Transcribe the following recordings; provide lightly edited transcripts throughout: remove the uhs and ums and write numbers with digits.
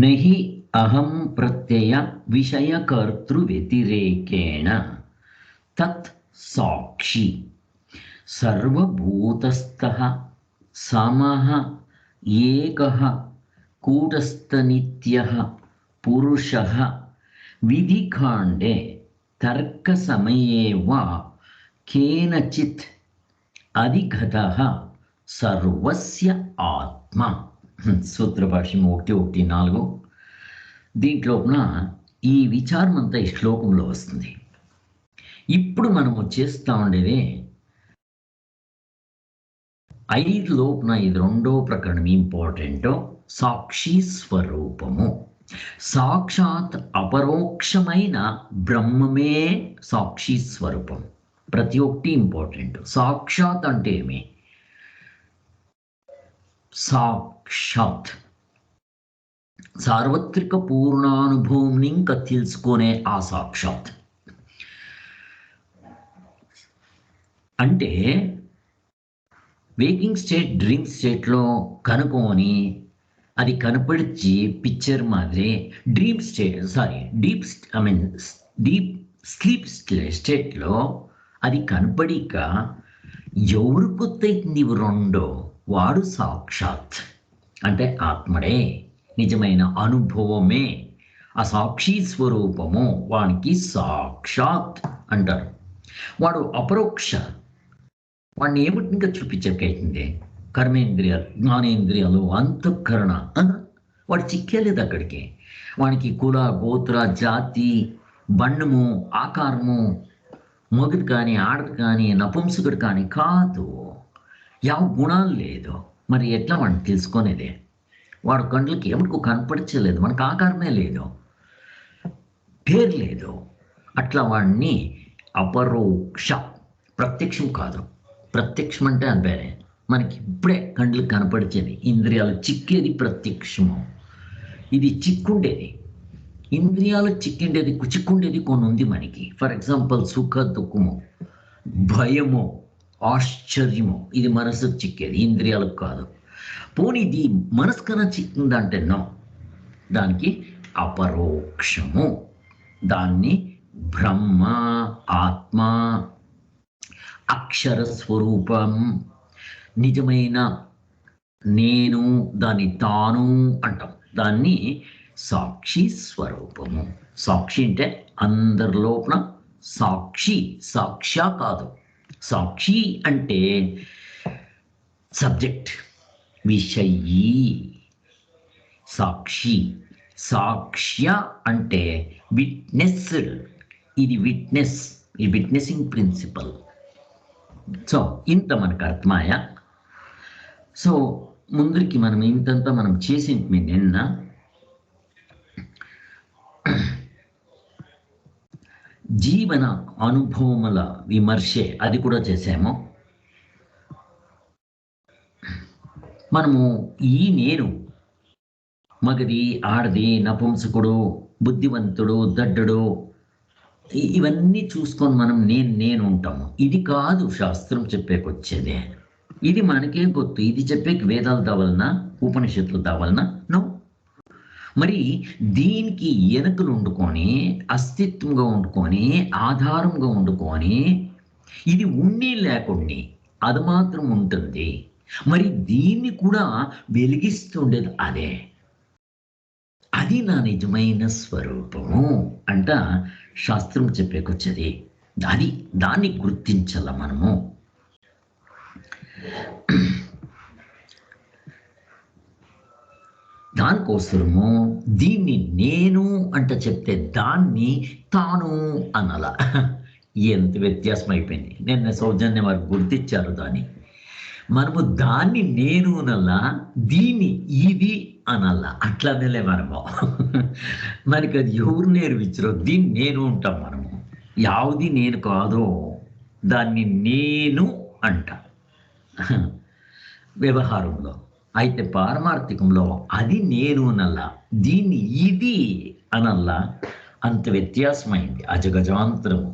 నహి అహం ప్రత్యయ విషయకర్తృవ్యతిరేకేణ తత్ సాక్షి సర్వభూతస్థః సమః ఏకః కూటస్థనిత్యః పురుషః విధిఖాండే తర్కసమయే వా కేనచిత్ అధిగతః సర్వస్య ఆత్మ. సూత్రభాష్యం 1:1-4. దీంట్లోపున ఈ విచారం అంతా ఈ శ్లోకంలో వస్తుంది. ఇప్పుడు మనము చేస్తూ ఉండేది 5 లోపున ఇది 2వ ప్రకరణం ఇంపార్టెంట్. సాక్షి స్వరూపము. సాక్షాత్ అపరోక్షమైన బ్రహ్మమే సాక్షి స్వరూపం. ప్రతి ఒక్కటి ఇంపార్టెంట్. సాక్షాత్ అంటే ఏమి? సాక్షాత్ సార్వత్రిక పూర్ణానుభవం ఇంకా తెలుసుకునే ఆ సాక్షాత్ అంటే వేకింగ్ స్టేట్, డ్రీమ్ స్టేట్లో కనుక్కొని అది కనపడిచి పిక్చర్ మాదిరి డీప్ స్లీప్ స్టేట్లో అది కనపడిక ఎవరు గుర్తయింది రెండో వాడు సాక్షాత్ అంటే ఆత్మడే, నిజమైన అనుభవమే, ఆ సాక్షి స్వరూపము. వానికి సాక్షాత్ అంటారు. వాడు అపరోక్ష. వాడిని ఏమిటి ఇంకా చూపించకైతుంది? కర్మేంద్రియాలు, జ్ఞానేంద్రియాలు, అంతఃకరణ వాడు చిక్కేలేదు అక్కడికి. వానికి కుల, గోత్ర, జాతి, బండము, ఆకారము, మొగుడు కానీ ఆడది కానీ నపుంసకుడు కానీ కాదు. ಯಾವ గుణాలు లేదు. మరి ఎట్లా వాడిని తెలుసుకునేదే? వాడు కండ్లకి ఎవరికి కనపడలేదు, మనకు ఆకారమే లేదు, పేరు లేదు. అట్లా వాడిని అపరోక్ష, ప్రత్యక్షం కాదు. ప్రత్యక్షం అంటే అది వేరే. మనకి ఇప్పుడే కండ్లకు కనపడిచేది, ఇంద్రియాలు చిక్కేది ప్రత్యక్షము. ఇది చిక్కుండేది, ఇంద్రియాలు చిక్కుండేది కొన్ని ఉంది మనకి. ఫర్ ఎగ్జాంపుల్ సుఖ, దుఃఖము, భయము, ఆశ్చర్యము, ఇది మనసుకు చిక్కేది, ఇంద్రియాలకు కాదు. పోనీ ఇది మనసు కన్నా చిక్కిందంటే నో, దానికి అపరోక్షము. దాన్ని బ్రహ్మ, ఆత్మ, అక్షర స్వరూపం, నిజమైన నేను, దాన్ని తాను అంటాం. దాన్ని సాక్షి స్వరూపము. సాక్షి అంటే అందరి లోపల సాక్షి, సాక్ష్య కాదు. సాక్షి అంటే సబ్జెక్ట్, విషయీ. సాక్షి, సాక్ష్య అంటే విట్నెస్డ్. ఇది విట్నెస్, ఈ విట్నెసింగ్ ప్రిన్సిపల్. సో ఇంత మనకు అర్థమాయా? సో ముందరికి మనం ఇంతంతా మనం చేసింది నిన్న. జీవన అనుభవముల విమర్శే, అది కూడా చేసాము మనము. ఈ నేను మగది, ఆడది, నపుంసకుడు, బుద్ధివంతుడు, దడ్డుడు, ఇవన్నీ చూసుకొని మనం నేను ఉంటాము. ఇది కాదు శాస్త్రం చెప్పేకొచ్చేదే. ఇది మనకే గుర్తు. ఇది చెప్పేకి వేదాలు దావలనా, ఉపనిషత్తులు దావలనా? నో. మరి దీనికి వెనుకలు వండుకొని, అస్తిత్వంగా వండుకొని, ఆధారంగా వండుకొని, ఇది ఉండి లేకుండి అది మాత్రం ఉంటుంది. మరి దీన్ని కూడా వెలిగిస్తుండేది అదే. అది నా నిజమైన స్వరూపము అంట శాస్త్రం చెప్పేకొచ్చేది. దాన్ని గుర్తించాల మనము. దానికోసము దీన్ని నేను అంట చెప్తే దాన్ని తాను అనాల. ఎంత వ్యత్యాసం అయిపోయింది. నిన్న సౌజన్యం వారు గుర్తించారు దాన్ని. మనము దాన్ని నేను అనల్లా, దీన్ని ఇది అనల్లా. అట్లనేలే మనము. మనకి అది ఎవరు నేర్పించరో దీన్ని నేను ఉంటాం మనము. యావది నేను కాదో దాన్ని నేను అంట వ్యవహారంలో. అయితే పారమార్థికంలో అది నేను అనల్లా, దీన్ని ఇది అనల్లా. అంత వ్యత్యాసమైంది, అజగజాంతరము.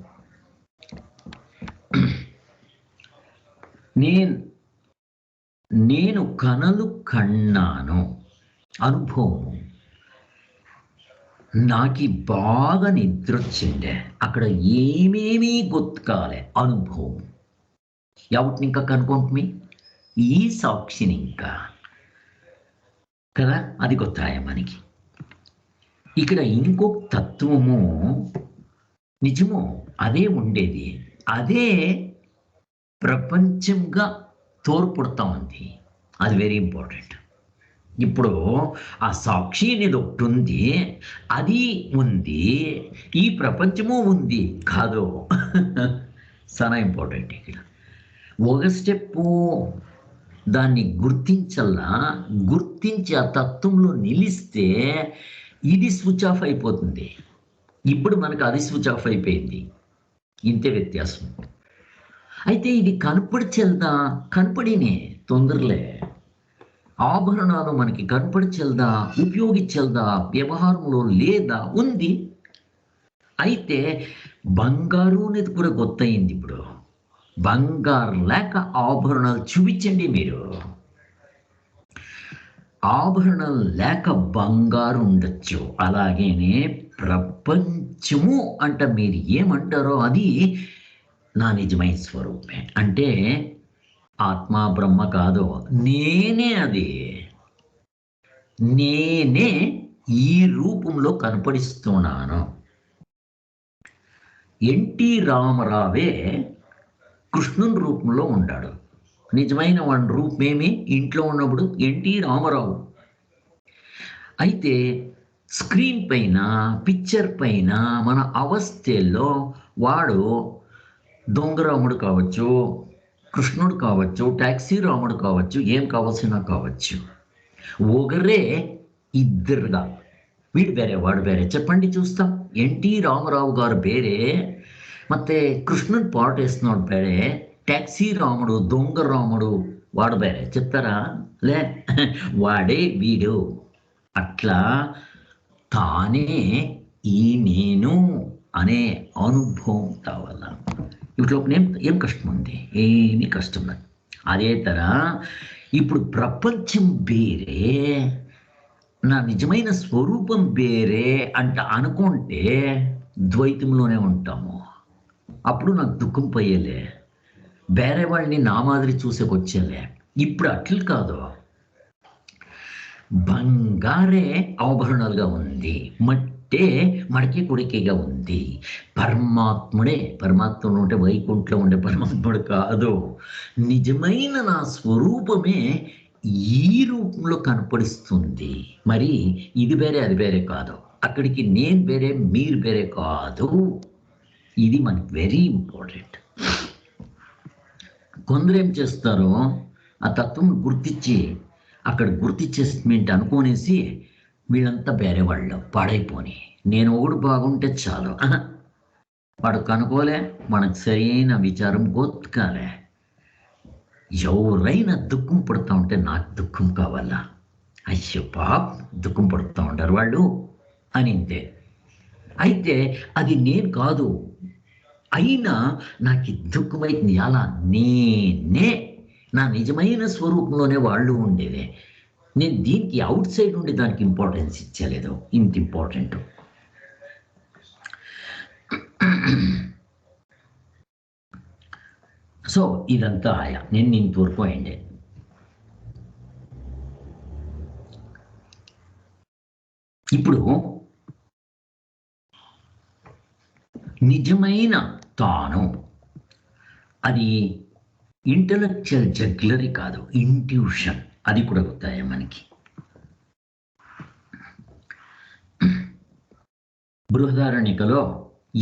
నేను కనలు కన్నాను, అనుభవము. నాకు బాగా నిద్ర వచ్చిండే, అక్కడ ఏమేమీ గుర్తుకాలే అనుభవం. ఎవటిని ఇంకా కనుక్కుంటుమి, ఈ సాక్షిని ఇంకా కదా, అది గుర్తాయ మనకి. ఇక్కడ ఇంకొక తత్వము నిజము, అదే ఉండేది, అదే ప్రపంచంగా తోడ్పడుతూ ఉంది. అది వెరీ ఇంపార్టెంట్. ఇప్పుడు ఆ సాక్షి అనేది ఒకటి ఉంది, అది ఉంది, ఈ ప్రపంచము ఉంది కాదు. చాలా ఇంపార్టెంట్. ఇక్కడ ఒక స్టెప్పు దాన్ని గుర్తించల్లా, గుర్తించి ఆ తత్వంలో నిలిస్తే ఇది స్విచ్ ఆఫ్ అయిపోతుంది. ఇప్పుడు మనకు అది స్విచ్ ఆఫ్ అయిపోయింది, ఇంతే వ్యత్యాసం. అయితే ఇది కనపడిచెల్దా, కనపడినే తొందరలే. ఆభరణాలు మనకి కనపడిచెల్దా, ఉపయోగించల్దా, వ్యవహారంలో లేదా, ఉంది. అయితే బంగారు అనేది కూడా గొత్తయింది. ఇప్పుడు బంగారు లేక ఆభరణాలు చూపించండి మీరు, ఆభరణాలు లేక బంగారు ఉండొచ్చు. అలాగేనే ప్రపంచము అంట మీరు ఏమంటారో అది నా నిజమైన స్వరూపమే. అంటే ఆత్మ బ్రహ్మ కాదు, నేనే అది, నేనే ఈ రూపంలో కనపడిస్తున్నాను. ఎన్టీ రామారావే కృష్ణుని రూపంలో ఉన్నాడు. నిజమైన వాడి రూపమేమి ఇంట్లో ఉన్నప్పుడు ఎన్టీ రామారావు. అయితే స్క్రీన్ పైన, పిక్చర్ పైన మన అవస్థల్లో వాడు దొంగరాముడు కావచ్చు, కృష్ణుడు కావచ్చు, టాక్సీ రాముడు కావచ్చు, ఏం కావాల్సిన కావచ్చు. ఒకరే ఇద్దరుగా, వీడు ಬೇರೆ వాడు ಬೇರೆ చెప్పండి చూస్తాం. ఎన్టీ రామారావు గారు ಬೇರೆ, ಮತ್ತೆ కృష్ణుడు పాట వేస్తున్నాడు ಬೇರೆ, టాక్సీ రాముడు దొంగ రాముడు వాడు ಬೇರೆ చెప్తారా? లే, వాడే వీడు. అట్లా తానే ఈ నేను అనే అనుభవం కావాలా. వీటిలో ఏం కష్టం ఉంది? ఏమీ కష్టం లేదు. అదే తర ఇప్పుడు ప్రపంచం ಬೇರೆ, నా నిజమైన స్వరూపం ಬೇರೆ అంట అనుకుంటే ద్వైతంలోనే ఉంటాము. అప్పుడు నాకు దుఃఖం పోయేలే, ಬೇರೆ వాళ్ళని నా మాదిరి చూసేకొచ్చేలే. ఇప్పుడు అట్లు కాదు, బంగారే ఆభరణాలుగా ఉంది, మట్టే మడికి కొడికేగా ఉంది. పరమాత్ముడే, పరమాత్ముడు ఉంటే వైకుంఠంలో ఉండే పరమాత్ముడు కాదు, నిజమైన నా స్వరూపమే ఈ రూపంలో కనపడిస్తుంది. మరి ఇది వేరే అది వేరే కాదు, అక్కడికి నేను వేరే మీరు వేరే కాదు. ఇది మనకి వెరీ ఇంపార్టెంట్. కొందరు ఏం చేస్తారో ఆ తత్వం గుర్తించి అక్కడ గుర్తించేస్మెంట్ అనుకోనేసి వీళ్ళంతా వేరే వాళ్ళు పాడైపోని, నేను ఒకడు బాగుంటే చాలు. వాడు కనుకోలే, మనకు సరైన విచారం గొత్తుకాలే. ఎవరైనా దుఃఖం పడుతూ ఉంటే నాకు దుఃఖం కావాలా, అయ్యో పాపం దుఃఖం పడుతూ ఉంటారు వాళ్ళు అని అంతే. అయితే అది నేను కాదు, అయినా నాకు దుఃఖమైంది. అలా నేనే నా నిజమైన స్వరూపంలోనే వాళ్ళు ఉండేదే. నేను దీనికి అవుట్ సైడ్ ఉండి దానికి ఇంపార్టెన్స్ ఇచ్చలేదు. ఇంత ఇంపార్టెంట్. సో ఇదంతా ఆయా నేను ఇంతవరకు అయిండే. ఇప్పుడు నిజమైన తాను అది ఇంటలెక్చువల్ జగ్లరీ కాదు, ఇంట్యూషన్. అది కూడా గుర్తాయా మనకి. బృహదారణికలో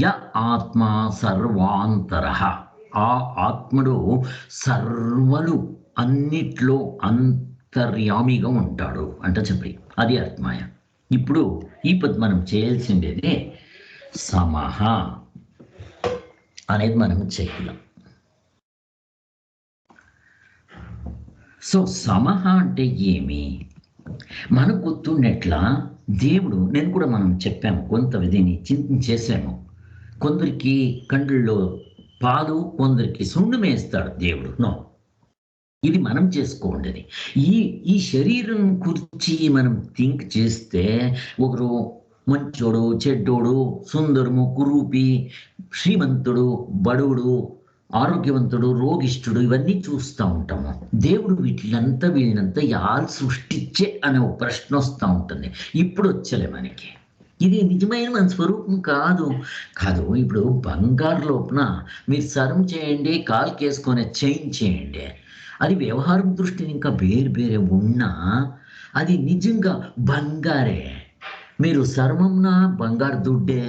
య ఆత్మ సర్వాంతర, ఆ ఆత్ముడు సర్వలు అన్నిట్లో అంతర్యామిగా ఉంటాడు అంట చెప్పి, అది ఆత్మాయ. ఇప్పుడు ఈ పద్ మనం చేయాల్సిందేదే సమహ అనేది మనం చేయలేం. సో సమహ అంటే ఏమి మనకు గుర్తుండేట్లా దేవుడు, నేను కూడా మనం చెప్పాము, కొంత విధిని చింతన చేశాము. కొందరికి కండ్లలో పాలు, కొందరికి సున్నం వేస్తాడు దేవుడు. నో, ఇది మనం చేసుకోండి. ఈ శరీరం గురించి మనం థింక్ చేస్తే ఒకరు మంచోడు, చెడ్డోడు, సుందరము, కురూపి, శ్రీమంతుడు, బడుగుడు, ఆరోగ్యవంతుడు, రోగిష్ఠుడు, ఇవన్నీ చూస్తూ ఉంటాము. దేవుడు వీళ్ళంతా యాలు సృష్టించే అనే ఒక ప్రశ్న వస్తూ ఉంటుంది. ఇప్పుడు వచ్చలే మనకి. ఇది నిజమైన మన స్వరూపం కాదు. ఇప్పుడు బంగారు లోపల మీరు సరం చేయండి, కాలుకేసుకొని చైన్ చేయండి, అది వ్యవహారం దృష్టిని ఇంకా వేరే ఉన్నా అది నిజంగా బంగారే. మీరు సర్మంన బంగారు దుడ్డే,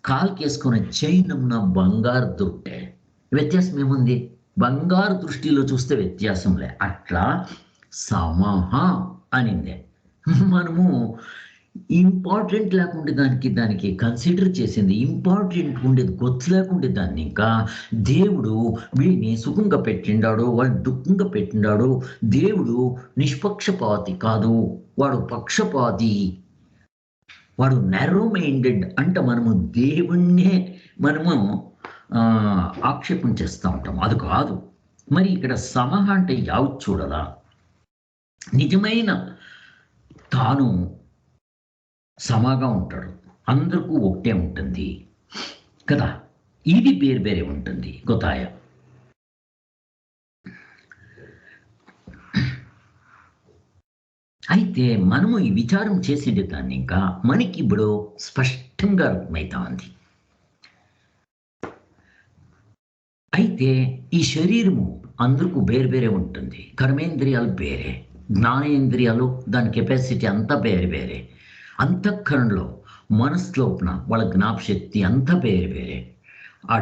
కాలుకేసుకునే చైనంన బంగారు దుడ్డే. వ్యత్యాసం ఏముంది? బంగారు దృష్టిలో చూస్తే వ్యత్యాసంలే. అట్లా సమహ అనిందే. మనము ఇంపార్టెంట్ లేకుండే దానికి కన్సిడర్ చేసింది, ఇంపార్టెంట్ ఉండేది గొత్తు లేకుండే దాన్ని. ఇంకా దేవుడు వీడిని సుఖంగా పెట్టిండాడు, వాడిని దుఃఖంగా పెట్టిండాడు. దేవుడు నిష్పక్షపాతి కాదు, వాడు పక్షపాతి, వాడు నారో మైండెడ్ అంట. మనము దేవుణ్ణే ఆక్షేపం చేస్తూ ఉంటాం. అది కాదు. మరి ఇక్కడ సమహ అంటే యావు చూడలా, నిజమైన తాను సమాగా ఉంటాడు, అందరికీ ఒకటే ఉంటుంది కదా. ఇది వేరే ఉంటుంది గొతాయ. అయితే మనము ఈ విచారం చేసేది దాన్ని ఇంకా మనకి ఇప్పుడు స్పష్టంగా అర్థమవుతా ఉంది. అయితే ఈ శరీరము అందరికీ వేరే ఉంటుంది. కర్మేంద్రియాలు వేరే, జ్ఞానేంద్రియాలు దాని కెపాసిటీ అంతా వేరే. అంతఃకరణలో మనస్లోపన వాళ్ళ జ్ఞాపశక్తి అంతా వేరే. ఆ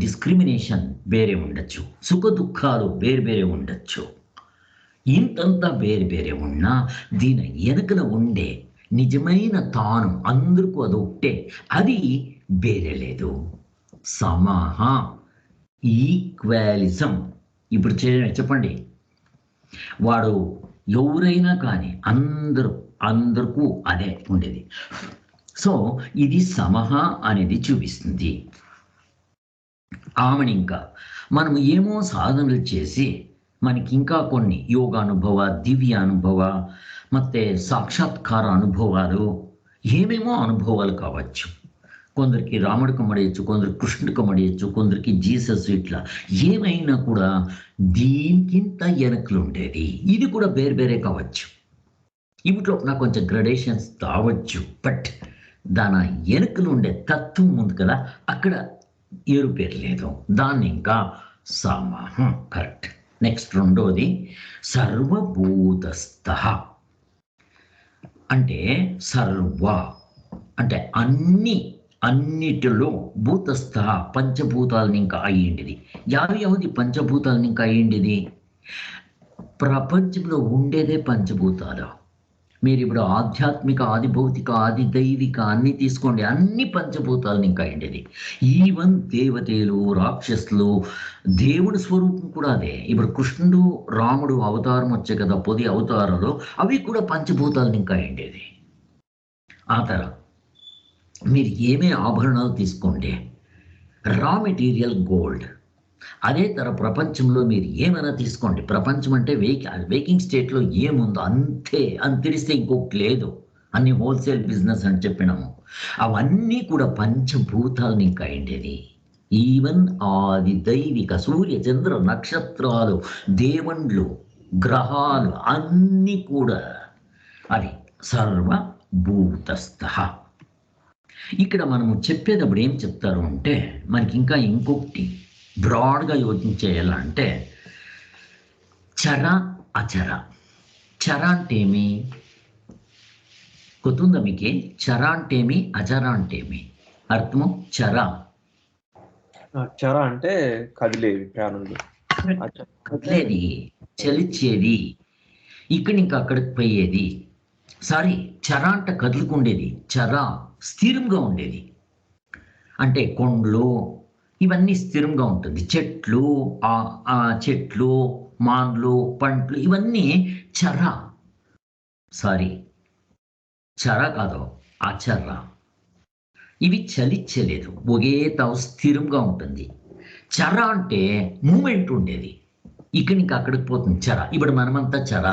డిస్క్రిమినేషన్ వేరే ఉండొచ్చు, సుఖ దుఃఖాలు వేరే ఉండొచ్చు. ఇంతంతా వేరే ఉన్నా దీని వెనుకన ఉండే నిజమైన తాను అందరికీ అది ఒకటే, అది వేరే లేదు. సమహ, ఈక్వాలిజం. ఇప్పుడు చెప్పండి, వాడు ఎవరైనా కానీ అందరికీ అదే ఉండేది. సో ఇది సమహ అనేది చూపిస్తుంది. ఆమెను ఇంకా మనం ఏమో సాధనలు చేసి మనకి ఇంకా కొన్ని యోగానుభవ, దివ్య అనుభవ, ಮತ್ತೆ సాక్షాత్కార అనుభవాలు, ఏమేమో అనుభవాలు కావచ్చు. కొందరికి రాముడికి మడియచ్చు, కొందరికి కృష్ణుడికి మడియచ్చు, కొందరికి జీసస్, ఇట్లా ఏమైనా కూడా దీనికింత వెనకలు ఉండేది. ఇది కూడా వేరే కావచ్చు. వీటిలో నాకు కొంచెం గ్రడేషన్స్ కావచ్చు, బట్ దాని వెనుకలు ఉండే తత్వం ఉంది కదా, అక్కడ ఏరుపేరు లేదు. దాన్ని ఇంకా సమహం కరెక్ట్. నెక్స్ట్ రెండోది సర్వభూతస్థ. అంటే సర్వ అంటే అన్నిటిలో భూతస్థ, పంచభూతాలని ఇంకా అయ్యిండిది. యావది పంచభూతాలని ఇంకా అయ్యిండిది. ప్రపంచంలో ఉండేదే పంచభూతాలు. మీరు ఇప్పుడు ఆధ్యాత్మిక, ఆది భౌతిక, ఆది దైవిక అన్ని తీసుకోండి, అన్ని పంచభూతాలని ఇంకా అయ్యిండేది. ఈవెన్ దేవతలు, రాక్షసులు, దేవుడి స్వరూపం కూడా అదే. ఇప్పుడు కృష్ణుడు, రాముడు అవతారం వచ్చే కదా, పొది అవతారాలు, అవి కూడా పంచభూతాలని ఇంకా అయ్యిండేది. ఆ తర మీరు ఏమే ఆభరణాలు తీసుకోండి, రా మెటీరియల్ గోల్డ్. అదే తర ప్రపంచంలో మీరు ఏమైనా తీసుకోండి, ప్రపంచం అంటే వేకింగ్ స్టేట్లో ఏముందో అంతే, అని తెలిస్తే ఇంకొకటి లేదు. అన్ని హోల్సేల్ బిజినెస్ అని చెప్పినాము. అవన్నీ కూడా పంచభూతాలని ఇంకా అయ్యిండేది. ఈవెన్ ఆది దైవిక సూర్య చంద్ర నక్షత్రాలు, దేవుళ్ళు, గ్రహాలు అన్నీ కూడా అది సర్వభూతస్థ. ఇక్కడ మనము చెప్పేటప్పుడు ఏం చెప్తారు అంటే, మనకి ఇంకా ఇంకొకటి బ్రాడ్గా యోచించే ఎలా అంటే, చర అచర. చర అంటే ఏమి గుర్తుందా మీకే? చర అంటే ఏమి, అచర అంటే ఏమి అర్థము? చర అంటే కదిలేది, ప్రాణులు కదిలేది, చలిచేది, ఇక్కడి ఇంకా అక్కడికి పోయేది. సారీ, చర అంటే కదులుకుండేది, చర స్థిరంగా ఉండేది. అంటే కొండలు ఇవన్నీ స్థిరంగా ఉంటుంది. చెట్లు, మాన్లు, పంటలు ఇవన్నీ చర. సారీ, చర కాదు, అచర. ఇవి చలిచ్చలేదు, ఒకే తావు స్థిరంగా ఉంటుంది. చర అంటే మూమెంట్ ఉండేది, ఇక్కడి నుంచి అక్కడికి పోతుంది చర. ఇప్పుడు మనమంతా చర,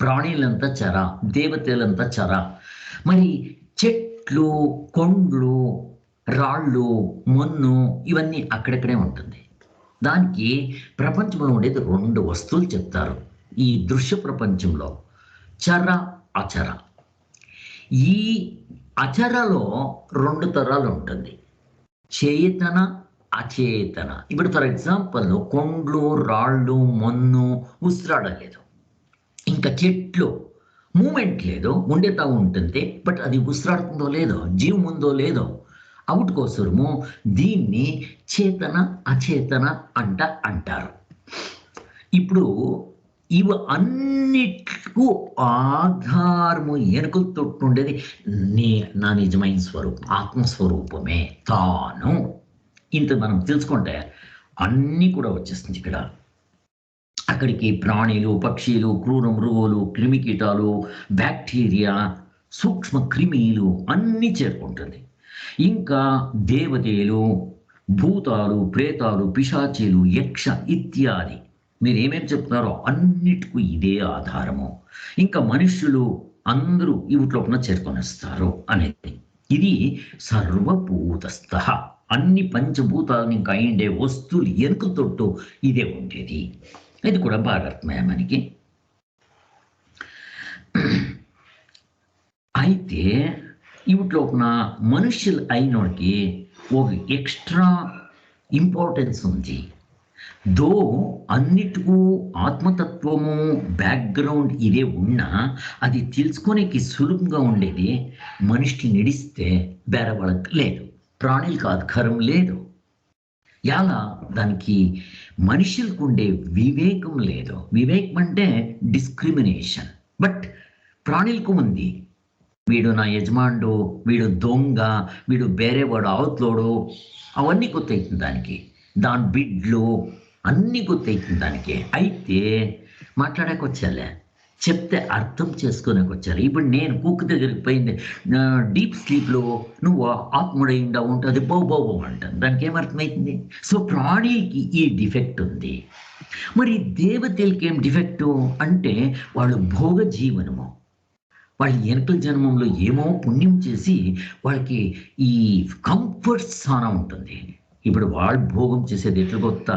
ప్రాణులంతా చర, దేవతలంతా చర. మరి చెట్టు చెట్లు, కొండలు, రాళ్ళు, మొన్ను ఇవన్నీ అక్కడక్కడే ఉంటుంది. దానికి ప్రపంచంలో ఉండేది 2 వస్తువులు చెప్తారు ఈ దృశ్య ప్రపంచంలో: చర, అచర. ఈ అచరలో 2 తరాలు ఉంటుంది: చేతన, అచేతన. ఇప్పుడు ఫర్ ఎగ్జాంపుల్ కొండలు, రాళ్ళు, మొన్ను ఉసిరాడలేదు. ఇంకా చెట్లు మూమెంట్ లేదు, ఉండేతా ఉంటుంది, బట్ అది ఉసిరాడుతుందో లేదో, జీవం ఉందో లేదో. అవుట్ కోసము దీన్ని చేతన, అచేతన అంటారు. ఇప్పుడు ఇవి అన్నిటికూ ఆధారము ఎనుకలతో ఉండేది నా నిజమైన స్వరూపం, ఆత్మస్వరూపమే తాను. ఇంత మనం తెలుసుకుంటే అన్నీ కూడా వచ్చేస్తుంది ఇక్కడ. అక్కడికి ప్రాణులు, పక్షులు, క్రూర మృగాలు, క్రిమికీటాలు, బ్యాక్టీరియా, సూక్ష్మ క్రిమిలు అన్నీ చేరుకుంటుంది. ఇంకా దేవతలు, భూతాలు, ప్రేతాలు, పిశాచీలు, యక్ష ఇత్యాది మీరు ఏమేమి చెప్తున్నారో అన్నిటికీ ఇదే ఆధారము. ఇంకా మనుష్యులు అందరూ ఈ వీటిలోపల చేరుకొనిస్తారు అనేది. ఇది సర్వభూతస్థ. అన్ని పంచభూతాలను ఇంకా అయిండే వస్తువులు ఎనుకతోట్టు ఇదే ఉండేది. ఇది కూడా బాగా అర్థమయ్యా మనకి. అయితే వీటిలోపల మనుష్యులు అయినోడికి ఒక ఎక్స్ట్రా ఇంపార్టెన్స్ ఉంది. దో అన్నిటికూ ఆత్మతత్వము బ్యాక్గ్రౌండ్ ఇదే ఉన్నా అది తెలుసుకోనికి సులభంగా ఉండేది మనిషికి నిడిస్తే వేరే వాళ్ళకి లేదు, ప్రాణులకు అధికారం లేదు. ఎలా దానికి మనుషులకు ఉండే వివేకం లేదు. వివేకం అంటే డిస్క్రిమినేషన్, బట్ ప్రాణులకు ఉంది. వీడు నా యజమానుడు, వీడు దొంగ, వీడు వేరేవాడు అవతలోడు, అవన్నీ గుర్తవుతుంది దానికి. దాని బిడ్లు అన్నీ గుర్తవుతుంది దానికి. అయితే మాట్లాడక వచ్చాలే, చెప్తే అర్థం చేసుకునేకి వచ్చారు. ఇప్పుడు నేను కుక్క దగ్గరికి పోయింది డీప్ స్లీప్లో నువ్వు ఆత్ముడై ఉండవు ఉంటుంది, బౌ అంటాను. దానికి ఏమర్థమవుతుంది? సో ప్రాణికి ఈ డిఫెక్ట్ ఉంది. మరి దేవతలకి ఏం డిఫెక్టు అంటే వాళ్ళు భోగ జీవనము. వాళ్ళ వెనకల జన్మంలో ఏమో పుణ్యం చేసి వాళ్ళకి ఈ కంఫర్ట్ స్థానం ఉంటుంది. ఇప్పుడు వాళ్ళు భోగం చేసేది ఎట్లా కొత్త,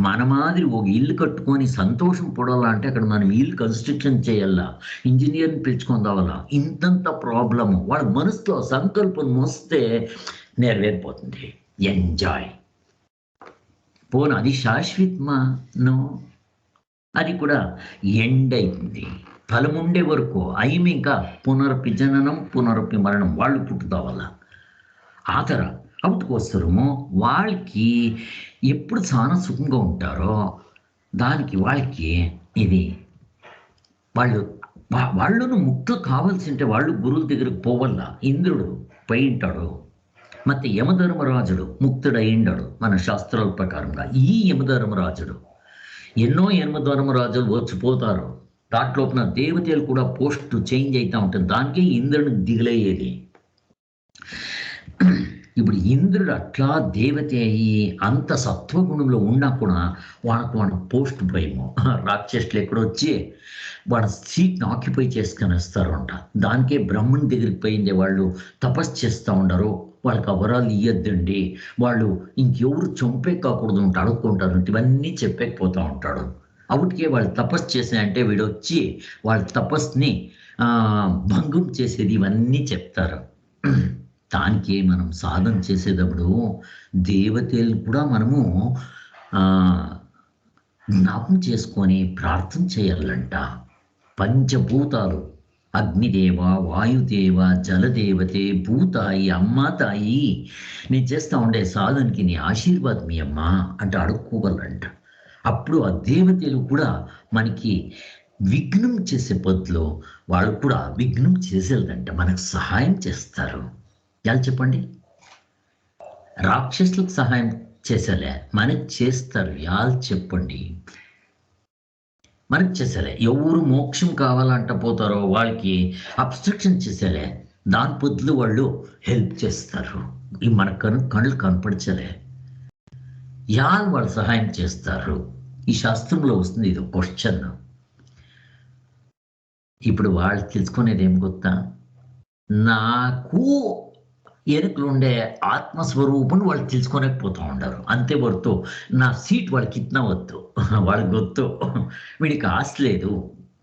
మన మాదిరి ఒక ఇల్లు కట్టుకొని సంతోషం పడాలంటే అక్కడ మనం ఇల్లు కన్స్ట్రక్షన్ చేయాలా, ఇంజనీర్ని పిలుచుకొని రావాలా, ఇంతంత ప్రాబ్లము. వాళ్ళ మనసులో సంకల్పం వస్తే నెరవేరిపోతుంది. ఎంజాయ్. పోను అది శాశ్వతమా? నో, అది కూడా ఎండ్ అవుతుంది. ఫలం ఉండే వరకు అయం ఇంకా పునరపి జననం పునరపి మరణం. వాళ్ళు పుట్టుతా వల్ల ఆతర అవుతుకొస్తారేమో వాళ్ళకి ఎప్పుడు చాలా సుఖంగా ఉంటారో దానికి వాళ్ళకి ఇది వాళ్ళను ముక్తులు కావాల్సి ఉంటే వాళ్ళు గురువుల దగ్గరకు పోవల్ల. ఇంద్రుడు పై ఉంటాడు, ಮತ್ತೆ యమధర్మరాజుడు ముక్తుడయిండాడు మన శాస్త్రాల ప్రకారంగా. ఈ యమధర్మరాజుడు ఎన్నో యమధర్మరాజులు వచ్చిపోతారు. దాంట్లోపల దేవతలు కూడా పోస్ట్ చేంజ్ అవుతూ ఉంటుంది. దానికే ఇంద్రుడిని దిగులయ్యేది. ఇప్పుడు ఇంద్రుడు అట్లా దేవత అయ్యి అంత సత్వగుణంలో ఉన్నా కూడా వాళ్ళ పోస్ట్ భయము. రాక్షసులు ఎక్కడొచ్చి వాళ్ళ సీట్ని ఆక్యుపై చేసుకొని వస్తారు అంట. దానికే బ్రహ్మని దగ్గరికి పోయిందే వాళ్ళు తపస్సు చేస్తూ ఉండరు. వాళ్ళకి అవరాలు ఇయ్యద్దండి, వాళ్ళు ఇంకెవరు చంపే కాకూడదు అంటే అడుక్కుంటారు. ఇవన్నీ చెప్పలేకపోతూ ఉంటాడు. అప్పటికే వాళ్ళు తపస్సు చేసాయంటే వీడు వచ్చి వాళ్ళ తపస్సుని భంగం చేసేది ఇవన్నీ చెప్తారు. దానికి మనం సాధన చేసేటప్పుడు దేవతలు కూడా మనము జ్ఞాపం చేసుకొని ప్రార్థన చేయాలంట. పంచభూతాలు అగ్నిదేవ, వాయుదేవ, జలదేవతే, భూతాయి, అమ్మ తాయి, నేను చేస్తూ ఉండే సాధనకి నీ ఆశీర్వాదం మీ అమ్మ అంటే అడుక్కోగలంట. అప్పుడు ఆ దేవతలు కూడా మనకి విఘ్నం చేసే బదులు వాళ్ళు కూడా విఘ్నం చేసేదంట మనకు సహాయం చేస్తారు. ఎలా చెప్పండి? రాక్షసులకు సహాయం చేసేలే, మనకు చేస్తారు. ఎలా చెప్పండి? మనకు చేసేలే. ఎవరు మోక్షం కావాలంట పోతారో వాళ్ళకి అబ్స్ట్రక్షన్ చేసేలే, దాని బదులు వాళ్ళు హెల్ప్ చేస్తారు. ఈ మన కళ్ళు కనపడచలే, వాళ్ళు సహాయం చేస్తారు. ఈ శాస్త్రంలో వస్తుంది ఇది క్వశ్చన్. ఇప్పుడు వాళ్ళు తెలుసుకునేది ఏం గొత్తా? నాకు ఎనుకలుండే ఆత్మస్వరూపుని వాళ్ళు తెలుసుకోలేకపోతూ ఉంటారు. అంతే ಹೊರತು నా సీట్ వాళ్ళకి ఇतना వద్దు. వాళ్ళకి ಗೊತ್ತು వీడికి ఆశ లేదు.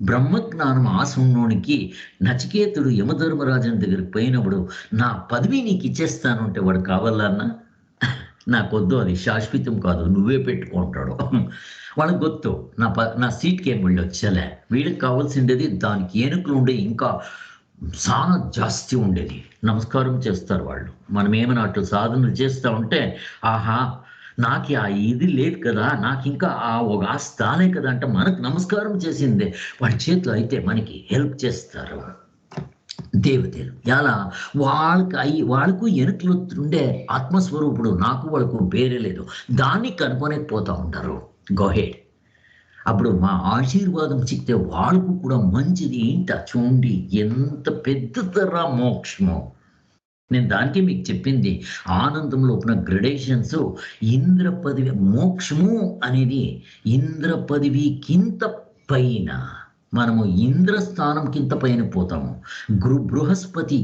బ్రహ్మజ్ఞానం ఆశ ఉన్నోనికి నచికేతుడు యమధర్మరాజుని దగ్గరికి పోయినప్పుడు నా పదవి నీకు ఇచ్చేస్తాను అంటే వాడు కావాలన్నా నాకొద్దు, అది శాశ్వతం కాదు, నువ్వే పెట్టుకుంటాడు. వాళ్ళకి ಗೊತ್ತು నా సీట్కి ఏం వీళ్ళు వచ్చేలే, వీళ్ళకి కావాల్సిండేది దానికి ఏనుకలు ఉండే ఇంకా చాలా జాస్తి ఉండేది. నమస్కారం చేస్తారు వాళ్ళు. మనం ఏమైనా అటు సాధనలు చేస్తూ ఉంటే ఆహా నాకు ఆ ఇది లేదు కదా, నాకు ఇంకా ఆ ఒక ఆస్తి రాలే కదా అంటే మనకు నమస్కారం చేసిందే వాళ్ళ చేతిలో అయితే మనకి హెల్ప్ చేస్తారు దేవతలు. ఎలా వాళ్ళకు ఎనుకలు ఉండే ఆత్మస్వరూపుడు నాకు వాళ్ళకు వేరే లేదు, దాన్ని కనుక్కోలేకపోతూ ఉంటారు. గోహెడ్. అప్పుడు మా ఆశీర్వాదం చిక్తే వాళ్ళకు కూడా మంచిది. ఏంట చూడండి ఎంత పెద్దతర మోక్షమో. నేను దానికే మీకు చెప్పింది ఆనందంలో ఉన్న గ్రెడేషన్స్. ఇంద్ర పదవి మోక్షము అనేది ఇంద్ర పదవికింత పైన, మనము ఇంద్రస్థానం కింద పైన పోతాము. బృహస్పతి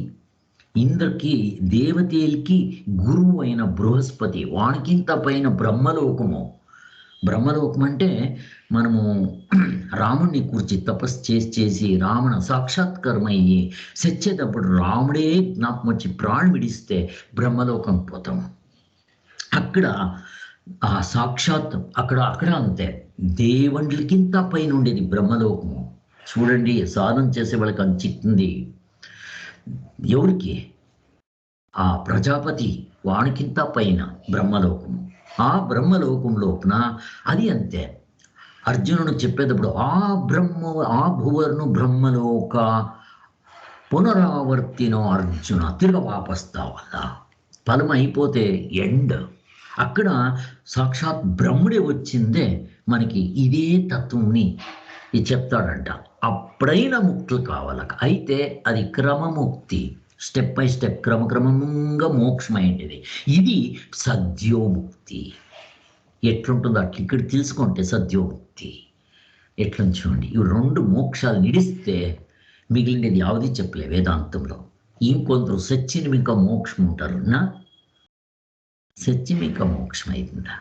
ఇంద్రకి దేవతలకి గురువు అయిన బృహస్పతి వానికింత పైన బ్రహ్మలోకము. బ్రహ్మలోకం అంటే మనము రాముణ్ణి కూర్చి తపస్సు చేసి రావణ సాక్షాత్కారమయ్యి సచ్చేటప్పుడు రాముడే జ్ఞాపకం వచ్చి ప్రాణం విడిస్తే బ్రహ్మలోకం పోతాము. అక్కడ ఆ సాక్షాత్ అక్కడ అంతే దేవుళ్ళకింత పైన ఉండేది బ్రహ్మలోకము. చూడండి సాధన చేసే వాళ్ళకి అంచిస్తుంది. ఎవరికి? ఆ ప్రజాపతి వానికింత పైన బ్రహ్మలోకము. ఆ బ్రహ్మలోకం లోపున అది అంతే. అర్జునుడు చెప్పేటప్పుడు ఆ భువర్ను బ్రహ్మలోక పునరావర్తినో అర్జున తిరగ వాపస్తావల్ల ఫలం అయిపోతే ఎండ్. అక్కడ సాక్షాత్ బ్రహ్ముడే వచ్చిందే మనకి ఇదే తత్వంని ఇది చెప్తాడంట. అప్పుడైనా ముక్తులు కావాల. అయితే అది క్రమముక్తి, స్టెప్ బై స్టెప్ క్రమక్రమంగా మోక్షమైంది. ఇది సద్యోముక్తి. ఎట్లుంటుందో అట్లా ఇక్కడ తెలుసుకుంటే సద్యోముక్తి ఎట్లా చూడండి. ఇవి రెండు మోక్షాలు నిడిస్తే మిగిలినది యావది చెప్పలే వేదాంతంలో. ఇంకొందరు సత్యనిమిక మోక్షం ఉంటారు. సత్యమిక మోక్షం అవుతుందా?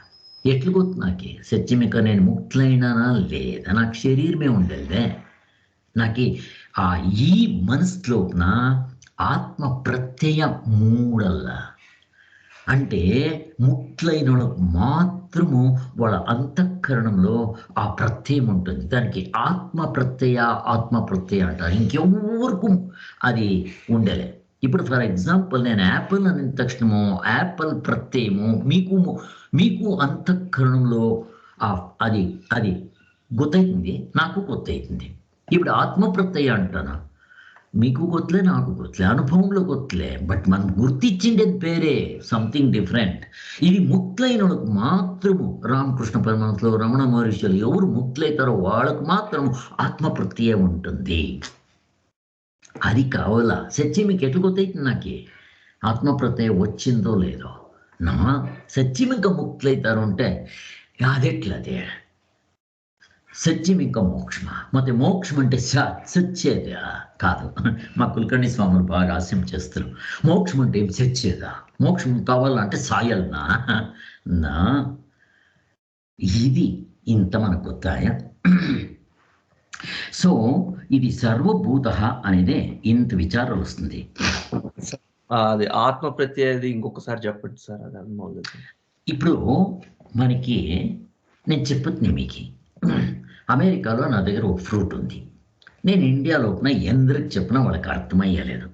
ఎట్లు గుర్తు నాకే సత్యమిక నేను ముక్తులైనానా లేదా? నాకు శరీరమే ఉండేదే. నాకు ఈ మనసులోన ఆత్మ ప్రత్యయ మూడల్లా అంటే ముక్తులైన వాళ్ళకు మాత్రము వాళ్ళ అంతఃకరణంలో ఆ ప్రత్యయం ఉంటుంది. దానికి ఆత్మ ప్రత్యయ అంటారు. ఇంకెవరికి అది ఉండలే. ఇప్పుడు ఫర్ ఎగ్జాంపుల్ నేను యాపిల్ అనే తక్షణము యాపిల్ ప్రత్యయము మీకు అంతఃకరణంలో అది గుర్తవుతుంది, నాకు గుర్తవుతుంది. ఇప్పుడు ఆత్మ ప్రత్యయ అంటానా, మీకు కొత్తలే నాకు కొత్తలే అనుభవంలో కొత్తలే, బట్ మనం గుర్తించిండేది పేరే సంథింగ్ డిఫరెంట్. ఇది ముక్తులైన వాళ్ళకు మాత్రము రామకృష్ణ పరమహంసలో రమణ మహర్షులు ఎవరు ముక్తులైతారో వాళ్ళకు మాత్రం ఆత్మ ప్రత్యయం ఉంటుంది. అది కావాలా. సత్యం మీకు ఎట్లు కొత్తైతుంది నాకే ఆత్మ ప్రత్యయం వచ్చిందో లేదో. నా సత్యం ఇంకా ముక్తులైతారు అంటే అదెట్లదే సత్యం ఇంకా మోక్షమా? ಮತ್ತೆ మోక్షం అంటే సచ్చేదా కాదు. మా కులకర్ణి స్వాములు బాగా ఆశయం చేస్తారు. మోక్షం అంటే ఏం సచ్చేదా? మోక్షం కావాలంటే సాయల్నా నా ఇది ఇంత మనకు గుర్తాయ. సో ఇది సర్వభూత అనేదే ఇంత విచారం వస్తుంది. అది ఆత్మ ప్రత్యయది ఇంకొకసారి చెప్పండి సార్. అది అనుభవం. ఇప్పుడు మనకి నేను చెప్పుతుంది మీకు, అమెరికాలో నా దగ్గర ఒక ఫ్రూట్ ఉంది. నేను ఇండియాలో ఎందరికి చెప్పినా వాళ్ళకి అర్థమయ్యలేదు.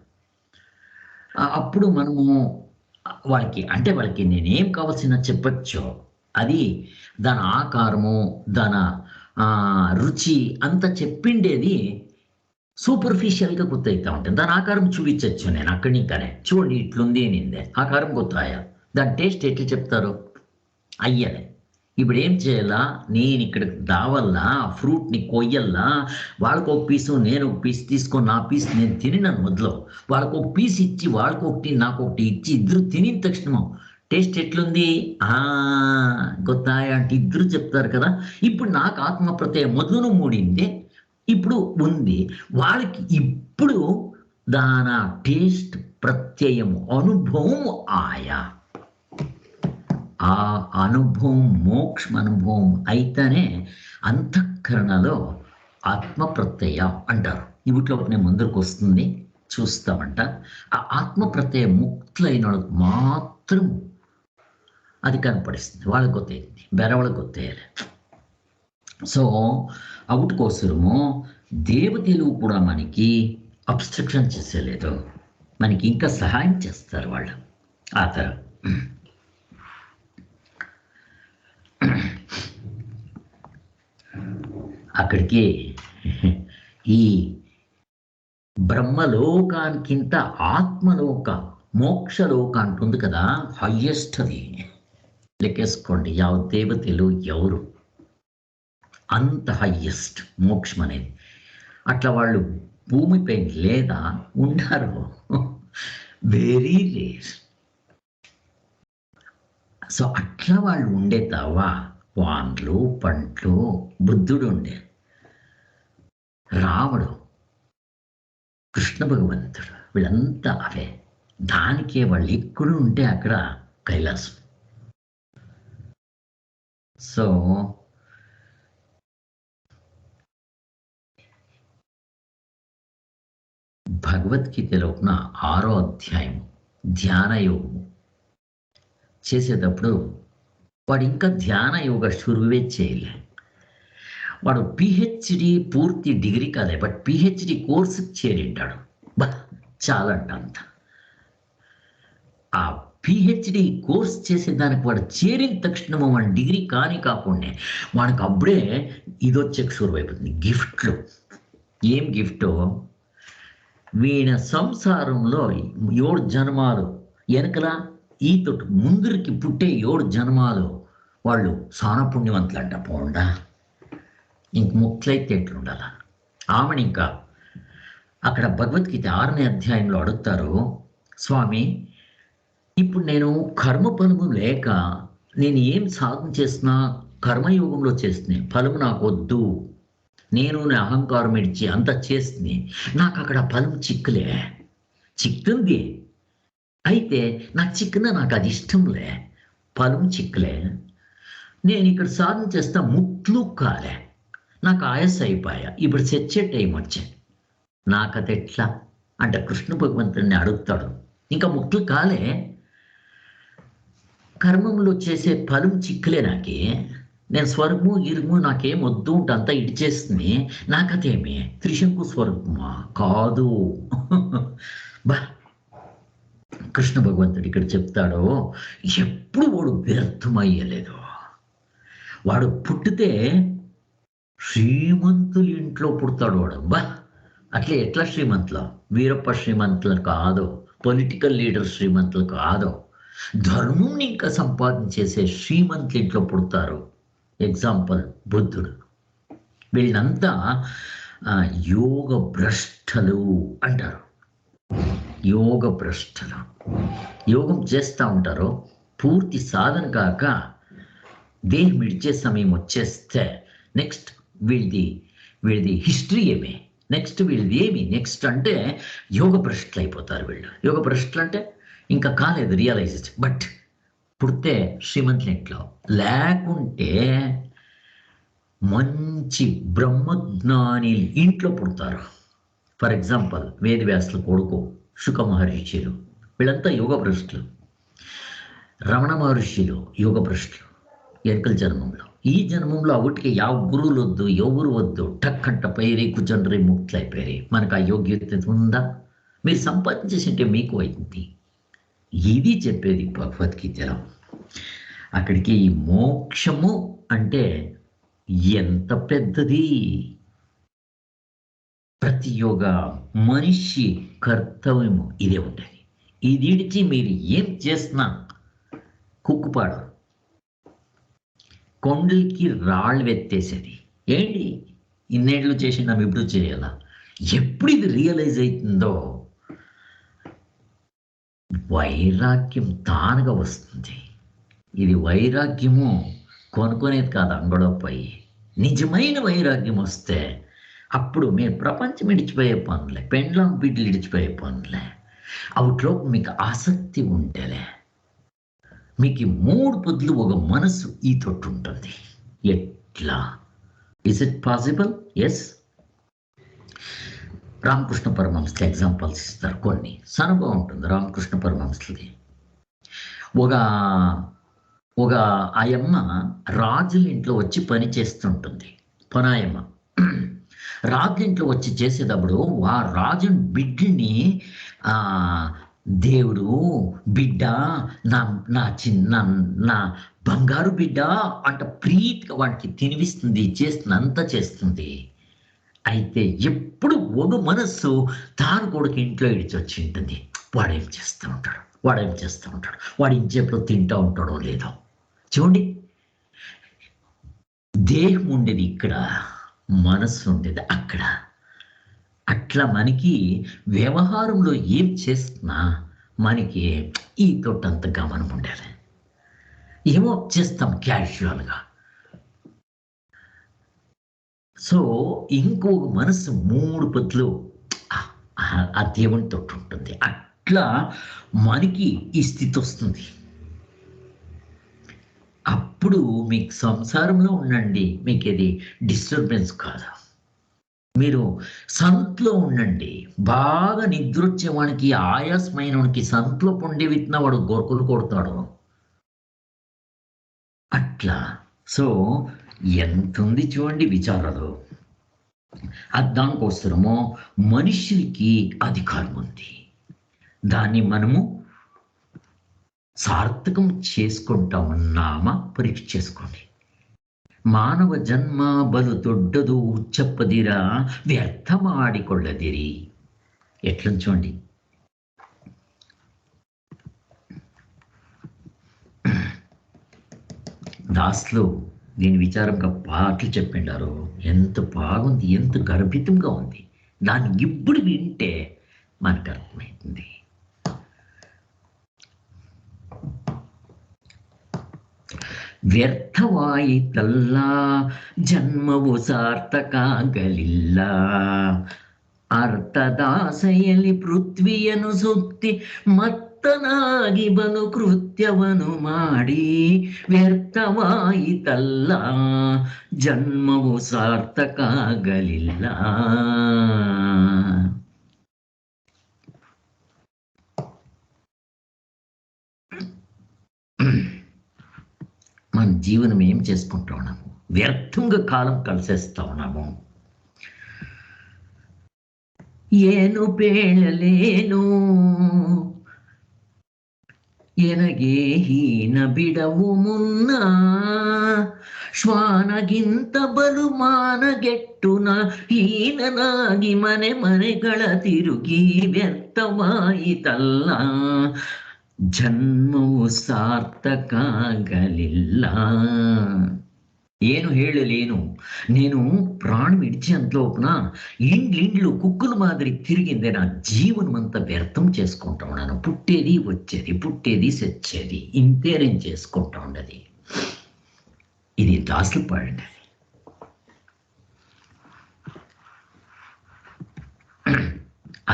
అప్పుడు మనము వాళ్ళకి నేనేం కావాల్సిన చెప్పచ్చో అది దాని ఆకారము దాని రుచి అంతా చెప్పిండేది సూపర్ఫిషియల్గా గుర్తవుతా ఉంటుంది. దాని ఆకారం చూపించచ్చు నేను అక్కడి ఇంకానే చూడండి ఇట్లుంది అనిందే ఆకారం గుర్తాయా, దాని టేస్ట్ ఎట్లా చెప్తారు అయ్యలే. ఇప్పుడు ఏం చేయాలా, నేను ఇక్కడ దావల్లా ఫ్రూట్ని కొయ్యల్లా, వాళ్ళకు ఒక పీసు నేను ఒక పీస్ తీసుకొని నా పీస్ నేను తినినాను మొదలు, వాళ్ళకు ఒక పీస్ ఇచ్చి వాళ్ళకొకటి నాకొకటి ఇచ్చి ఇద్దరు తినిన తక్షణం టేస్ట్ ఎట్లుంది గొత్తాయ అంటే ఇద్దరు చెప్తారు కదా. ఇప్పుడు నాకు ఆత్మ ప్రత్యయం మొదలును మూడిందే ఇప్పుడు ఉంది, వాళ్ళకి ఇప్పుడు దాన టేస్ట్ ప్రత్యయము అనుభవం ఆయా. ఆ అనుభవం మోక్షం అనుభవం అయితేనే అంతఃకరణలో ఆత్మ ప్రత్యయ అంటారు. వీటిలో నేను ముందుకు వస్తుంది చూస్తామంట. ఆ ఆత్మ ప్రత్యయ ముక్తులైన వాళ్ళకి మాత్రం అది కనపడిస్తుంది. వాళ్ళకి గొత్తయింది, బెరవళ్ళకి గొత్తేయాలి. సో అవుట్ కోసము దేవతలు కూడా మనకి అబ్స్ట్రక్షన్ చేసేలేదు, మనకి ఇంకా సహాయం చేస్తారు వాళ్ళు. ఆ తరం అక్కడికి ఈ బ్రహ్మలోకానికింత ఆత్మలోక మోక్షలోక అంటుంది కదా, హయ్యెస్ట్. అది లెక్కేసుకోండి, దేవతలు ఎవరు అంత హయ్యెస్ట్ మోక్షం అనేది. అట్లా వాళ్ళు భూమిపై లేదా ఉన్నారు, వెరీ రేర్. సో అట్లా వాళ్ళు ఉండే తవా వాన్లు పండ్లు, బుద్ధుడు ఉండే, రాముడు, కృష్ణ భగవంతుడు, వీళ్ళంతా అవే. దానికే వాళ్ళు ఎక్కడ ఉంటే అక్కడ కైలాసం. సో భగవద్గీతలో ఉన్న 6వ అధ్యాయం ధ్యాన యోగము చేసేటప్పుడు వాడు ఇంకా ధ్యాన యోగ షురువే చేయలే. వాడు పిహెచ్డి పూర్తి డిగ్రీ కాదే, బట్ పిహెచ్డి కోర్సుకి చేరింటాడు. చాలంట అంత. ఆ పిహెచ్డి కోర్స్ చేసేదానికి వాడు చేరిన తక్షణము వాడి డిగ్రీ కాకుండా వాడికి అప్పుడే ఇదొచ్చే షురువైపోతుంది, గిఫ్ట్లు. ఏం గిఫ్టో, వీణ సంసారంలో 7 జన్మాలు వెనకల ఈతో ముందరికి పుట్టే 7 జన్మాలు వాళ్ళు సాన పుణ్యవంతులు అంట. పోండా ఇంక ముక్తులైతే ఎట్లుండాల. ఆమెను ఇంకా అక్కడ భగవద్గీత 6వ అధ్యాయంలో అడుగుతారు, స్వామి ఇప్పుడు నేను కర్మఫలము లేక నేను ఏం సాధన చేసినా కర్మయోగంలో చేస్తున్నా, ఫలము నాకు వద్దు, నేను నా అహంకారం ఇడిచి అంత చేస్తుంది, నాకు అక్కడ ఫలం చిక్తుంది. అయితే నాకు చిక్కున నాకు అది ఇష్టంలే, ఫలం చిక్కలే. నేను ఇక్కడ సాధన చేస్తా, ముక్తులు కాలే, నాకు ఆయాస అయిపోయా, ఇప్పుడు చచ్చే టైం వచ్చాను, నాకు అది ఎట్లా అంటే కృష్ణ భగవంతుడిని అడుగుతాడు. ఇంకా ముక్తులు కాలే, కర్మంలో చేసే ఫలం చిక్కలే, నాకే నేను స్వర్గము ఇరుము నాకేం వద్దు ఉంటే అంతా ఇడిచేస్తుంది, నాకదేమి త్రిశంకు స్వర్గమా కాదు. బా కృష్ణ భగవంతుడు ఇక్కడ చెప్తాడో, ఎప్పుడు వాడు వ్యర్థమయ్యలేదు. వాడు పుట్టితే శ్రీమంతులు ఇంట్లో పుడతాడు వాడు. బా అట్లే ఎట్లా శ్రీమంతులు, వీరప్ప శ్రీమంతులు కాదు, పొలిటికల్ లీడర్ శ్రీమంతులు కాదు, ధర్మం ఇంకా సంపాదన చేసే శ్రీమంతులు ఇంట్లో పుడతారు. ఎగ్జాంపుల్ బుద్ధుడు. వీళ్ళంతా యోగ భ్రష్టలు అంటారు. యోగ భ్రష్టలు యోగం చేస్తూ ఉంటారు, పూర్తి సాధన కాక దేహం ఇడిచే సమయం వచ్చేస్తే నెక్స్ట్ వీళ్ళది హిస్టరీ ఏమి, నెక్స్ట్ వీళ్ళది ఏమి, నెక్స్ట్ అంటే యోగ భ్రష్టులు అయిపోతారు వీళ్ళు. యోగ భ్రష్టులు అంటే ఇంకా కాలేదు రియలైజ్డ్, బట్ పుడితే శ్రీమంతుల ఇంట్లో, లేకుంటే మంచి బ్రహ్మజ్ఞాని ఇంట్లో పుడతారు. ఫర్ ఎగ్జాంపుల్ వేదవ్యాసుల కొడుకు శుక మహర్షులు, వీళ్ళంతా యోగ భ్రష్టులు. రమణ మహర్షులు యోగ భ్రష్టులు ఎన్కల జన్మంలో. ఈ జన్మంలో ఒకటికి గురువులు వద్దు, ఎవరు వద్దు, టక్కంట పైరి కుజండ్రి ముక్తులు అయిపోయి. మనకు ఆ యోగ్యత ఉందా? మీరు సంపాదించేసింటే మీకు అయింది. ఇది చెప్పేది భగవద్గీతలో. అక్కడికి ఈ మోక్షము అంటే ఎంత పెద్దది. ప్రతి యోగ మనిషి కర్తవ్యము ఇదే ఉంటుంది. ఇది ఇడిచి మీరు ఏం చేసినా కుక్కుపాడు, కొండలకి రాళ్ళు వెత్తేసేది. ఏంటి ఇన్నేళ్ళు చేసినాం ఇప్పుడు చేయాలా? ఎప్పుడు ఇది రియలైజ్ అవుతుందో వైరాగ్యం తానుగా వస్తుంది. ఇది వైరాగ్యము కొనుక్కునేది కాదు, అంగడపై నిజమైన వైరాగ్యం వస్తే అప్పుడు మీరు ప్రపంచం ఇడిచిపోయే పనులే, పెండ్లాం బిడ్డలు ఇడిచిపోయే పనులే, అవుట్లో మీకు ఆసక్తి ఉంటేలే మీకు 3 పొద్దులు ఒక మనసు ఈ తోటి ఉంటుంది. ఎట్లా? Is it possible? Yes. Ramakrishna పరమహంసలు ఎగ్జాంపుల్స్ ఇస్తారు కొన్ని. అనుభవం ఉంటుంది రామకృష్ణ పరమహంసలది. ఒక ఒక ఆయమ్మ రాజుల ఇంట్లో వచ్చి పని చేస్తుంటుంది. పనాయమ్మ రాజుల ఇంట్లో వచ్చి చేసేటప్పుడు ఆ రాజు బిడ్డని దేవుడు బిడ్డ, నా నా చిన్న నా బంగారు బిడ్డ అంట ప్రీతిగా వాడికి తినిపిస్తుంది, చేస్తుంది, అంతా చేస్తుంది. అయితే ఎప్పుడు ఒక మనస్సు తాను కొడుకు ఇంట్లో ఇడిచొచ్చి ఉంటుంది. వాడేం చేస్తూ ఉంటాడు, వాడు ఇంచేపులో తింటూ ఉంటాడో లేదో. చూడండి, దేహం ఉండేది ఇక్కడ, మనస్సు ఉండేది అక్కడ. అట్లా మనకి వ్యవహారంలో ఏం చేస్తున్నా మనకి ఈ తోటంత గమనం ఉండాలి. ఏమో చేస్తాం క్యాజువల్గా. సో ఇంకొక మనసు 3 పొద్దులు ఆ దేవునితో ఉంటుంది. అట్లా మనకి ఈ స్థితి వస్తుంది. అప్పుడు మీకు సంసారంలో ఉండండి, మీకు ఇది డిస్టర్బెన్స్ కాదు. మీరు సంతలో ఉండండి. బాగా నిద్ర వచ్చేవానికి, ఆయాసమైనవానికి సంతలో పొండే విత్తన వాడు గొరకలు కొడతాడు. అట్లా. సో ఎంత ఉంది చూడండి విచారాలు. దానికోసమో మనుషులకి అధికారం ఉంది. దాన్ని మనము సార్థకం చేసుకుంటా ఉన్నామా పరీక్ష చేసుకోండి. మానవ జన్మ బలు దొడ్డదు చెప్పదిరా వ్యర్థమాడికొಳ್ಳదిరి. ఎట్లా చూడండి. దాస్లో దీని విచారంగా పాటలు చెప్పిండారు. ఎంత బాగుంది, ఎంత గర్భితంగా ఉంది. దాన్ని ఇప్పుడు వింటే మనకు అర్థమవుతుంది. ವ್ಯರ್ಥವಾಯಿತಲ್ಲ ಜನ್ಮವು ಸಾರ್ಥಕಾಗಲಿಲ್ಲ. ಅರ್ಥದಾಸೆಯಲ್ಲಿ ಪೃಥ್ವಿಯನ್ನು ಸುತ್ತಿ ಮತ್ತನಾಗಿ ಬಲು ಕೃತ್ಯವನ್ನು ಮಾಡಿ ವ್ಯರ್ಥವಾಯಿತಲ್ಲ ಜನ್ಮವು ಸಾರ್ಥಕಾಗಲಿಲ್ಲ. మన జీవనం ఏం చేసుకుంటా ఉన్నాము? వ్యర్థంగా కాలం కలిసేస్తా ఉన్నాము. ಏನು ಪೇಳಲೇನು ಎನಗೆ ಹೀನ ಬಿಡವು ಮುನ್ನ ಶ್ವಾನಗಿಂತ ಬಲು ಮಾನಗೆಟ್ಟುನ ಹೀನನಾಗಿ ಮನೆ ಮನೆಗಳ ತಿರುಗಿ ವ್ಯರ್ಥವಾಯಿತಲ್ಲ ಜನ್ಮವು ಸಾರ್ಥಕಾಗಲಿಲ್ಲ. ಏನು ಹೇಳಲೇನು, నేను ప్రాణం ఇడిచేంతలోపున ఇండ్లు కుక్కుల మాదిరి తిరిగిందే. నా జీవనం అంతా వ్యర్థం చేసుకుంటా ఉన్నాను. పుట్టేది వచ్చేది, పుట్టేది సచ్చేది, ఇంతే నేను చేసుకుంటా ఉండేది. ఇది దాసులు పాడింది.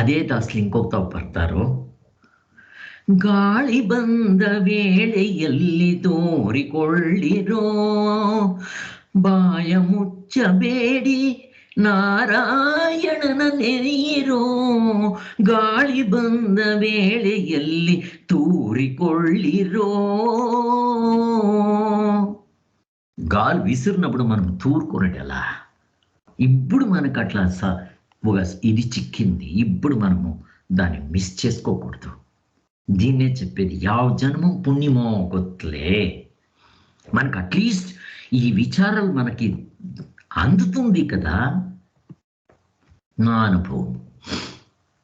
అదే దాసులు ఇంకొక పడతారు. ಗಾಳಿ ಬಂದ ವೇಳೆಯಲ್ಲಿ ತೋರಿಕೊಳ್ಳಿರೋ ಬಾಯ ಮುಚ್ಚಬೇಡಿ ನಾರಾಯಣನ ನೆನೆಯಿರೋ. ಗಾಳಿ ಬಂದ ವೇಳೆಯಲ್ಲಿ తూరికొళ్ళిరో. గాలి విసిరినప్పుడు మనం తూరుకునేది ఎలా? ఇప్పుడు మనకు అట్లా ఇది చిక్కింది. ఇప్పుడు మనము దాన్ని మిస్ చేసుకోకూడదు. దీన్నే చెప్పేది యావ జన్మం పుణ్యమో గొత్తులే. మనకు అట్లీస్ట్ ఈ విచారాలు మనకి అందుతుంది కదా. నా అనుభవం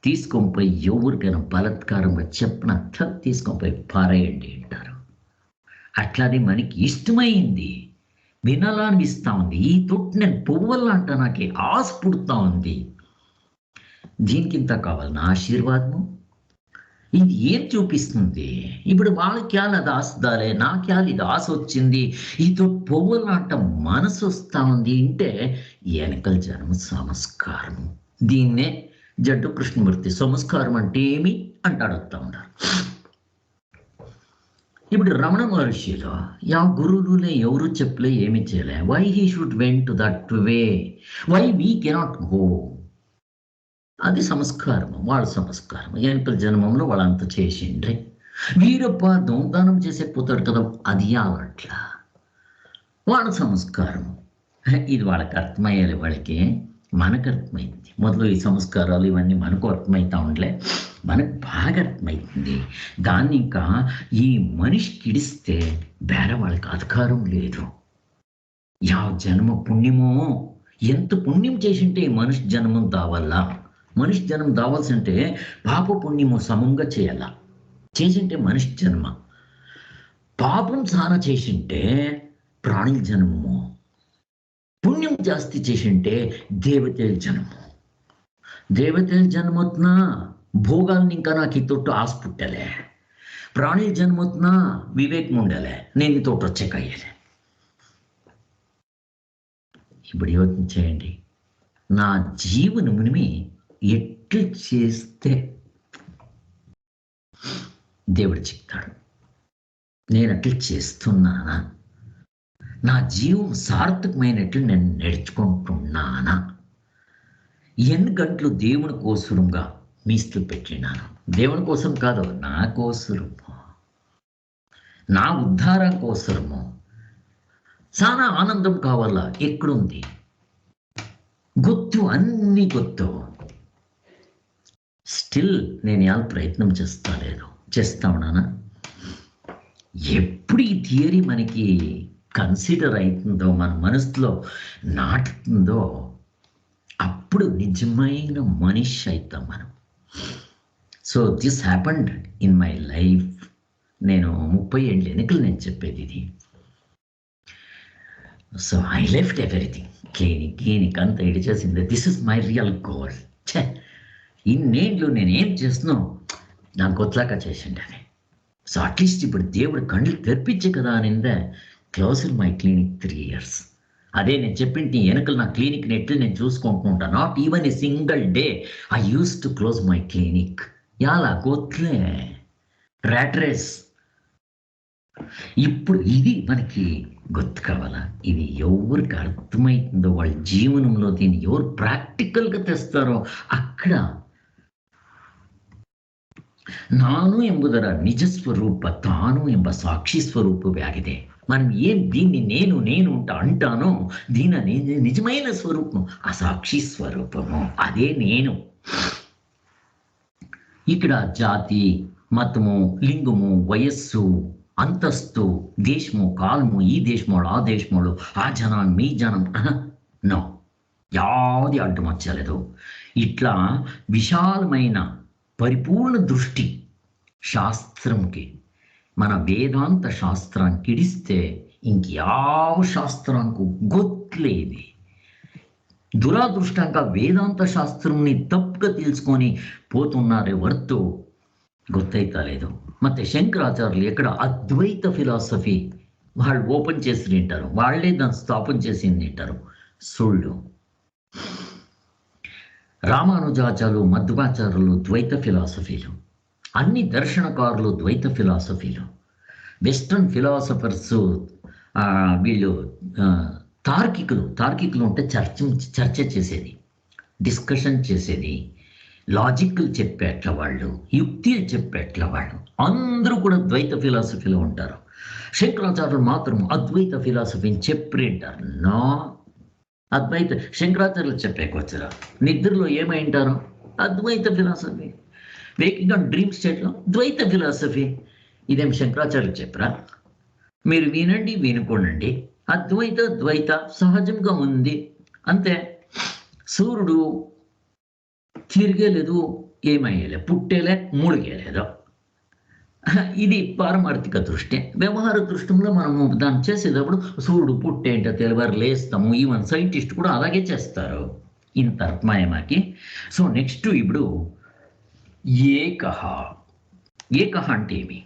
తీసుకొని పోయి ఎవరికైనా బలత్కారంగా చెప్పిన తీసుకొని పోయి పారేయండి అంటారు. అట్లానే మనకి ఇష్టమైంది వినాలనిపిస్తా ఉంది. ఈ తొట్టు నేను పువ్వల్లంట నాకు ఆశ పుడుతూ ఉంది. దీనికింత కావాలి నా ఆశీర్వాదము. ఇది ఏం చూపిస్తుంది? ఇప్పుడు వాళ్ళ క్యాల్ అది ఆస్దాలే, నా క్యాల్ ఇది ఆశ వచ్చింది, ఇదో పువ్వులాంట మనసు వస్తా ఉంది అంటే వెనకల జన్మ సంస్కారము. దీన్నే జడ్డు కృష్ణమూర్తి సంస్కారం అంటే ఏమి అంటే అడుగుతా ఉన్నారు. ఇప్పుడు రమణ మహర్షిలో యా గురువులే ఎవరు చెప్పలే, ఏమి చేయలే. Why he should went to that way, why we cannot go. అది సంస్కారం, వాళ్ళ సంస్కారం. వెనకల జన్మంలో వాళ్ళంతా చేసిండ్రే. వీరప్ప దొంగదానం చేసే పోతాడు కదా, అది అట్లా వాళ్ళ సంస్కారం. ఇది వాళ్ళకి అర్థమయ్యాలి, వాళ్ళకి మనకు అర్థమైంది. మొదలు ఈ సంస్కారాలు ఇవన్నీ మనకు అర్థమవుతా ఉండలే, మనకు బాగా అర్థమవుతుంది. దాన్ని ఇంకా ఈ మనిషికి ఇడిస్తే బేర వాళ్ళకి అధికారం లేదు. యా జన్మ పుణ్యమో, ఎంత పుణ్యం చేసింటే ఈ మనిషి జన్మం దావల్లా. మనిషి జన్మ దావాల్సింటే పాప పుణ్యము సమంగా చేయాల. చేసింటే మనిషి జన్మ. పాపం చాలా చేసింటే ప్రాణుల జన్మము. పుణ్యం జాస్తి చేసింటే దేవతల జన్మము. దేవతల జన్మొత్తున భోగాల్ని ఇంకా నాకు ఈ తోట ఆశ పుట్టలే. ప్రాణుల జన్మొత్తున వివేకం ఉండలే, నేను ఈ తోట వచ్చేకయ్యలే. ఇప్పుడు యోచన చేయండి, నా జీవనముని ఎట్లు చేస్తే దేవుడు చెప్తాడు. నేను అట్లు చేస్తున్నానా? నా జీవం సార్థకమైనట్లు నేను నడుచుకుంటున్నానా? ఎన్ని గంటలు దేవుని కోసరంగా మీస్తూ పెట్టినాను. దేవుని కోసం కాదు, నా కోసరము, నా ఉద్ధారం కోసరము. చాలా ఆనందం కావాలా, ఎక్కడుంది? గుర్తు, అన్ని గుర్తు. స్టిల్ నేను ఎలా ప్రయత్నం చేస్తా ఉన్నానా? ఎప్పుడు ఈ థియరీ మనకి కన్సిడర్ అవుతుందో, మన మనసులో నాటుతుందో, అప్పుడు నిజమైన మనిషి అవుతాం మనం. So this happened in my life. నేను 30 ఏళ్ళ ఎన్నికలు నేను చెప్పేది ఇది. So I left everything, clinic అంతా ఇడిచేసింది. This is my real goal. ఇన్నేళ్ళు నేనేం చేస్తున్నావు నాకు గొత్తలాగా చేసిండే అని. సో అట్లీస్ట్ ఇప్పుడు దేవుడు కళ్ళు తెరిపించే కదా అనిందే క్లోజ్ మై క్లినిక్ 3 years. అదే నేను చెప్పింటి వెనకలు నా క్లినిక్ని ఎట్లు నేను చూసుకుంటుంటా. Not even a single day I use to close my clinic. యాలా గొత్లే ర్యాట్ రేస్. ఇప్పుడు ఇది మనకి గుర్తు కావాలా? ఇది ఎవరికి అర్థమవుతుందో వాళ్ళ జీవనంలో దీన్ని ఎవరు ప్రాక్టికల్గా తెస్తారో అక్కడ ನಾನು ಎಂಬುದರ ನಿಜ ಸ್ವರೂಪ ತಾನು ಎಂಬ ಸಾಕ್ಷಿ ಸ್ವರೂಪವಾಗಿದೆ. మనం ఏం దీన్ని నేను అంటానో దీని నిజమైన స్వరూపం ఆ సాక్షి స్వరూపము, అదే నేను. ఇక్కడ జాతి, మతము, లింగము, వయస్సు, అంతస్తు, దేశము, కాలము, ఈ దేశమోడు ఆ దేశమోడు, ఆ జనం మీ జనం నో, యాది అడ్డం వచ్చలేదు. ఇట్లా విశాలమైన పరిపూర్ణ దృష్టి శాస్త్రంకి, మన వేదాంత శాస్త్రానికి ఇడిస్తే ఇంక్యావ శాస్త్రానికి గొత్లేదు. దురాదృష్టంగా వేదాంత శాస్త్రంని తప్పుగా తెలుసుకొని పోతున్నారే వర్తు ಗೊತ್ತೈತలేదు. ಮತ್ತೆ శంకరాచార్యులు ఎక్కడ అద్వైత ఫిలాసఫీ వాళ్ళు ఓపెన్ చేసి తింటారు, వాళ్ళే దాన్ని స్థాపన చేసి తింటారు. సుళ్ళు. రామానుజాచార్యులు, మధ్వాచార్యులు ద్వైత ఫిలాసఫీలు, అన్ని దర్శనకారులు ద్వైత ఫిలాసఫీలు. వెస్ట్రన్ ఫిలాసఫర్స్ వీళ్ళు తార్కికులు అంటే చర్చ చేసేది, డిస్కషన్ చేసేది, లాజిక్లు చెప్పేట్ల వాళ్ళు, యుక్తిలు చెప్పేట్ల వాళ్ళు, అందరూ కూడా ద్వైత ఫిలాసఫీలో ఉంటారు. శంకరాచార్యులు మాత్రం అద్వైత ఫిలాసఫీని చెప్పింటారు. నా అద్వైత శంకరాచార్యులు చెప్పేకొచ్చరా నిద్రలో ఏమైంటారు? అద్వైత ఫిలాసఫీ. వేకింగ్ ఆన్ డ్రీమ్ స్టేట్లో ద్వైత ఫిలాసఫీ. ఇదేం శంకరాచార్యులు చెప్పరా? మీరు వినండి, వినుకోనండి. ద్వైత సహజంగా ఉంది అంతే. సూర్యుడు తిరిగేలేదు, ఏమయ్యలే, పుట్టేలే, ముడిగేలేదు. ఇది పారమార్థిక దృష్టి. వ్యవహార దృష్టిలో మనము దాన్ని చేసేటప్పుడు సూర్యుడు పుట్టేంటో తెలివారు లేస్తాము. ఈవెన్ సైంటిస్ట్ కూడా అలాగే చేస్తారు. ఇంత అర్థమయ్యమాకి. సో నెక్స్ట్ ఇప్పుడు ఏకహ ఏకః అంటే ఏమి?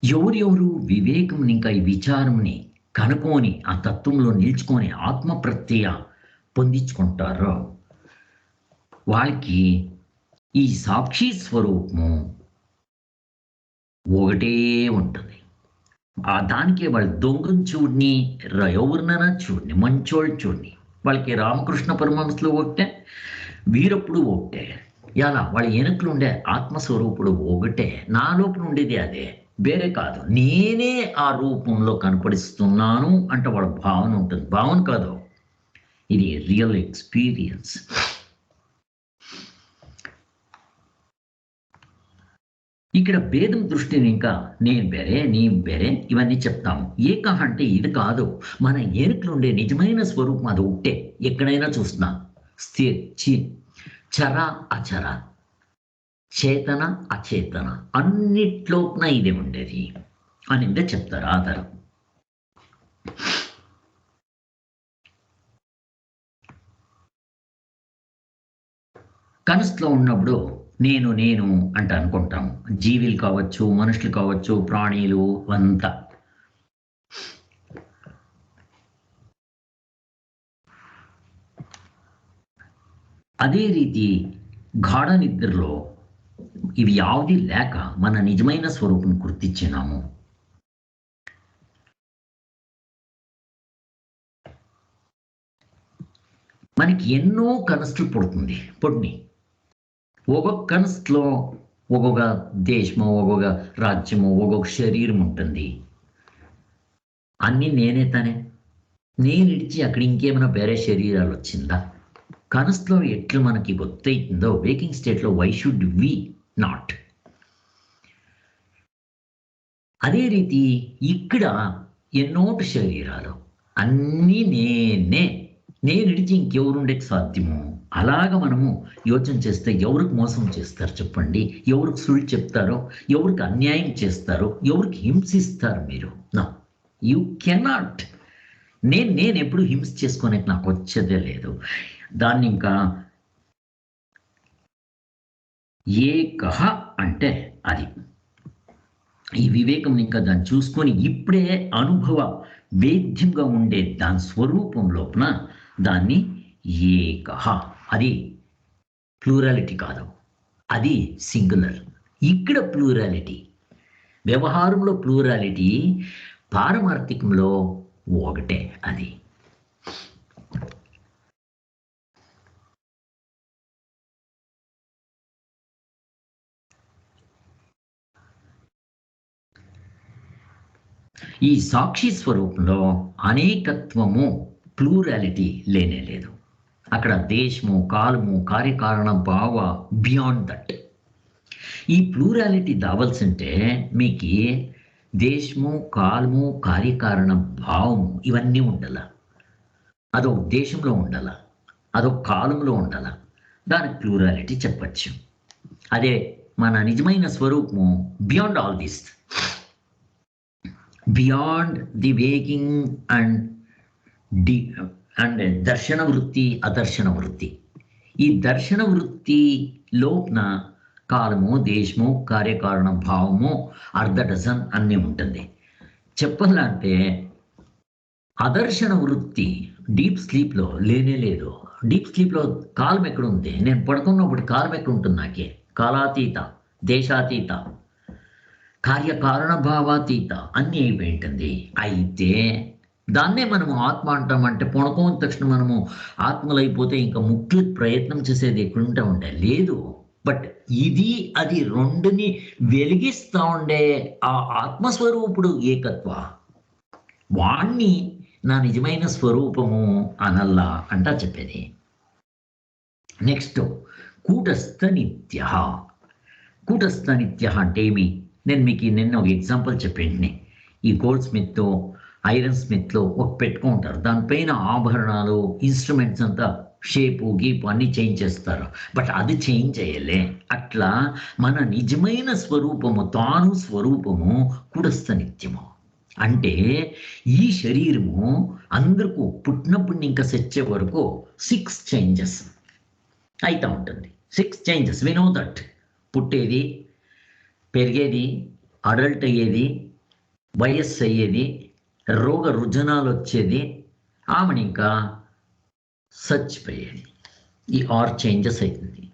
ఎవరెవరు వివేకం ఇంకా ఈ విచారంని కనుక్కొని ఆ తత్వంలో నిల్చుకొని ఆత్మ ప్రత్యయ పొందించుకుంటారో వాళ్ళకి ఈ సాక్షి స్వరూపము ఒకటే ఉంటుంది. ఆ దానికే వాళ్ళు దొంగను చూడని, ఎవరినైనా చూడని, మంచోళ్ళు చూడని, వాళ్ళకి రామకృష్ణ పరమహంసలు ఒకటే, వీరప్పుడు ఒకటే. ఎలా వాళ్ళ వెనుకలు ఉండే ఆత్మస్వరూపుడు ఒకటే, నా లోపల ఉండేది అదే, వేరే కాదు. నేనే ఆ రూపంలో కనపడిస్తున్నాను అంటే వాళ్ళ భావన ఉంటుంది. భావన కాదు, ఇది రియల్ ఎక్స్పీరియన్స్. ఇక్కడ భేదం దృష్టిని ఇంకా నేను వేరే నీ వేరే ఇవన్నీ చెప్తాము. ఏకః అంటే ఇది కాదు, మన ఎరుకలు ఉండే నిజమైన స్వరూపం అది ఒకటే. ఎక్కడైనా చూస్తున్నా చర అచర, చేతన అచేతన అన్నిట్లోపున ఇదే ఉండేది అని చెప్తారు ఆధారం. కనసులో ఉన్నప్పుడు నేను నేను అంటే అనుకుంటాము. జీవులు కావచ్చు, మనుషులు కావచ్చు, ప్రాణులు అంతా. అదే రీతి గాఢ నిద్రలో ఇవి యావది లేక మన నిజమైన స్వరూపం గుర్తించినాము. మనకి ఎన్నో కనసులు పుడుతుంది. ఒక్కొక్క కనసులో ఒక్కొక్క దేశము, ఒక్కొక్క రాజ్యము, ఒక్కొక్క శరీరం ఉంటుంది. అన్నీ నేనే తానే. నేను ఇడిచి అక్కడ ఇంకేమైనా వేరే శరీరాలు వచ్చిందా? కనసులో ఎట్లా మనకి గుర్తవుతుందో వేకింగ్ స్టేట్లో వై షుడ్ వి నాట్? అదే రీతి ఇక్కడ ఎన్నోటి శరీరాలు అన్నీ నేను ఇడిచి ఇంకెవరుండేకి సాధ్యము? అలాగ మనము యోచన చేస్తే ఎవరికి మోసం చేస్తారు చెప్పండి? ఎవరికి సుಳ್ಳು చెప్తారో, ఎవరికి అన్యాయం చేస్తారో, ఎవరికి హింసిస్తారు మీరు? నా యూ కెనాట్. నేను ఎప్పుడు హింస చేసుకోనికి నాకు వచ్చేదే లేదు. దాన్ని ఇంకా ఏకః అంటే అది ఈ వివేకం ఇంకా దాన్ని చూసుకొని ఇప్పుడే అనుభవ వేద్యంగా ఉండే దాని స్వరూపం లోపల దాన్ని ఏకః, అది ప్లూరాలిటీ కాదు, అది సింగులర్. ఇక్కడ ప్లూరాలిటీ, వ్యవహారంలో ప్లూరాలిటీ, పారమార్థికంలో ఒకటే. అది ఈ సాక్షి స్వరూపంలో అనేకత్వము, ప్లూరాలిటీ లేనే లేదు. అక్కడ దేశము, కాలము, కార్యకారణ భావ బియాండ్ దట్. ఈ ప్లూరాలిటీ దావలసింటే మీకు దేశము, కాలము, కార్యకారణ భావము ఇవన్నీ ఉండాల. అదొక దేశంలో ఉండాల, అదొక కాలంలో ఉండాల. దానికి ప్లూరాలిటీ చెప్పచ్చు. అదే మన నిజమైన స్వరూపము beyond all this, beyond the waking and దర్శన వృత్తి, అదర్శన వృత్తి. ఈ దర్శన వృత్తి లోపల కాలము, దేశము, కార్యకారణ భావము అర్ధ డజన్ అన్నీ ఉంటుంది. చెప్పాలంటే అదర్శన వృత్తి డీప్ స్లీప్లో లేనే లేదు. డీప్ స్లీప్లో కాలం ఎక్కడుంది? నేను పడుకున్నప్పుడు కాలం ఎక్కడుంటుంది? నాకే కాలాతీత, దేశాతీత, కార్యకారణ భావాతీత అన్నీ అయిపోయి ఉంటుంది. అయితే దాన్నే మనము ఆత్మ అంటామంటే పొణకోని తక్షణ మనము ఆత్మలైపోతే ఇంకా ముఖ్య ప్రయత్నం చేసేది ఎక్కడుంటా ఉండే లేదు. బట్ ఇది అది రెండుని వెలిగిస్తూ ఉండే ఆ ఆత్మస్వరూపుడు ఏకత్వ, వాణ్ణి నా నిజమైన స్వరూపము అనల్లా అంటా చెప్పేది. నెక్స్ట్ కూటస్థ నిత్య. కూటస్థ నిత్య అంటే ఏమి? నేను మీకు నిన్న ఒక ఎగ్జాంపుల్ చెప్పేంటిని. ఈ గోల్డ్ స్మిత్, ఐరన్ స్మిత్లో ఒక పెట్టుకుంటారు, దానిపైన ఆభరణాలు, ఇన్స్ట్రుమెంట్స్ అంతా షేపు గీపు అన్నీ చేంజ్ చేస్తారు. బట్ అది చేంజ్ చేయలే. అట్లా మన నిజమైన స్వరూపము, తాను స్వరూపము కూటస్థ నిత్యము. అంటే ఈ శరీరము అందరికీ పుట్టినప్పుడు ఇంకా చచ్చే వరకు 6 చేంజెస్ అవుతూ ఉంటుంది. 6 చేంజెస్, వి నో దట్. పుట్టేది, పెరిగేది, అడల్ట్ అయ్యేది, వయస్సు అయ్యేది, రోగ రుజునాలు వచ్చేది, ఆమెను ఇంకా చచ్చిపోయేది. ఈ 6 చేంజెస్ అవుతుంది.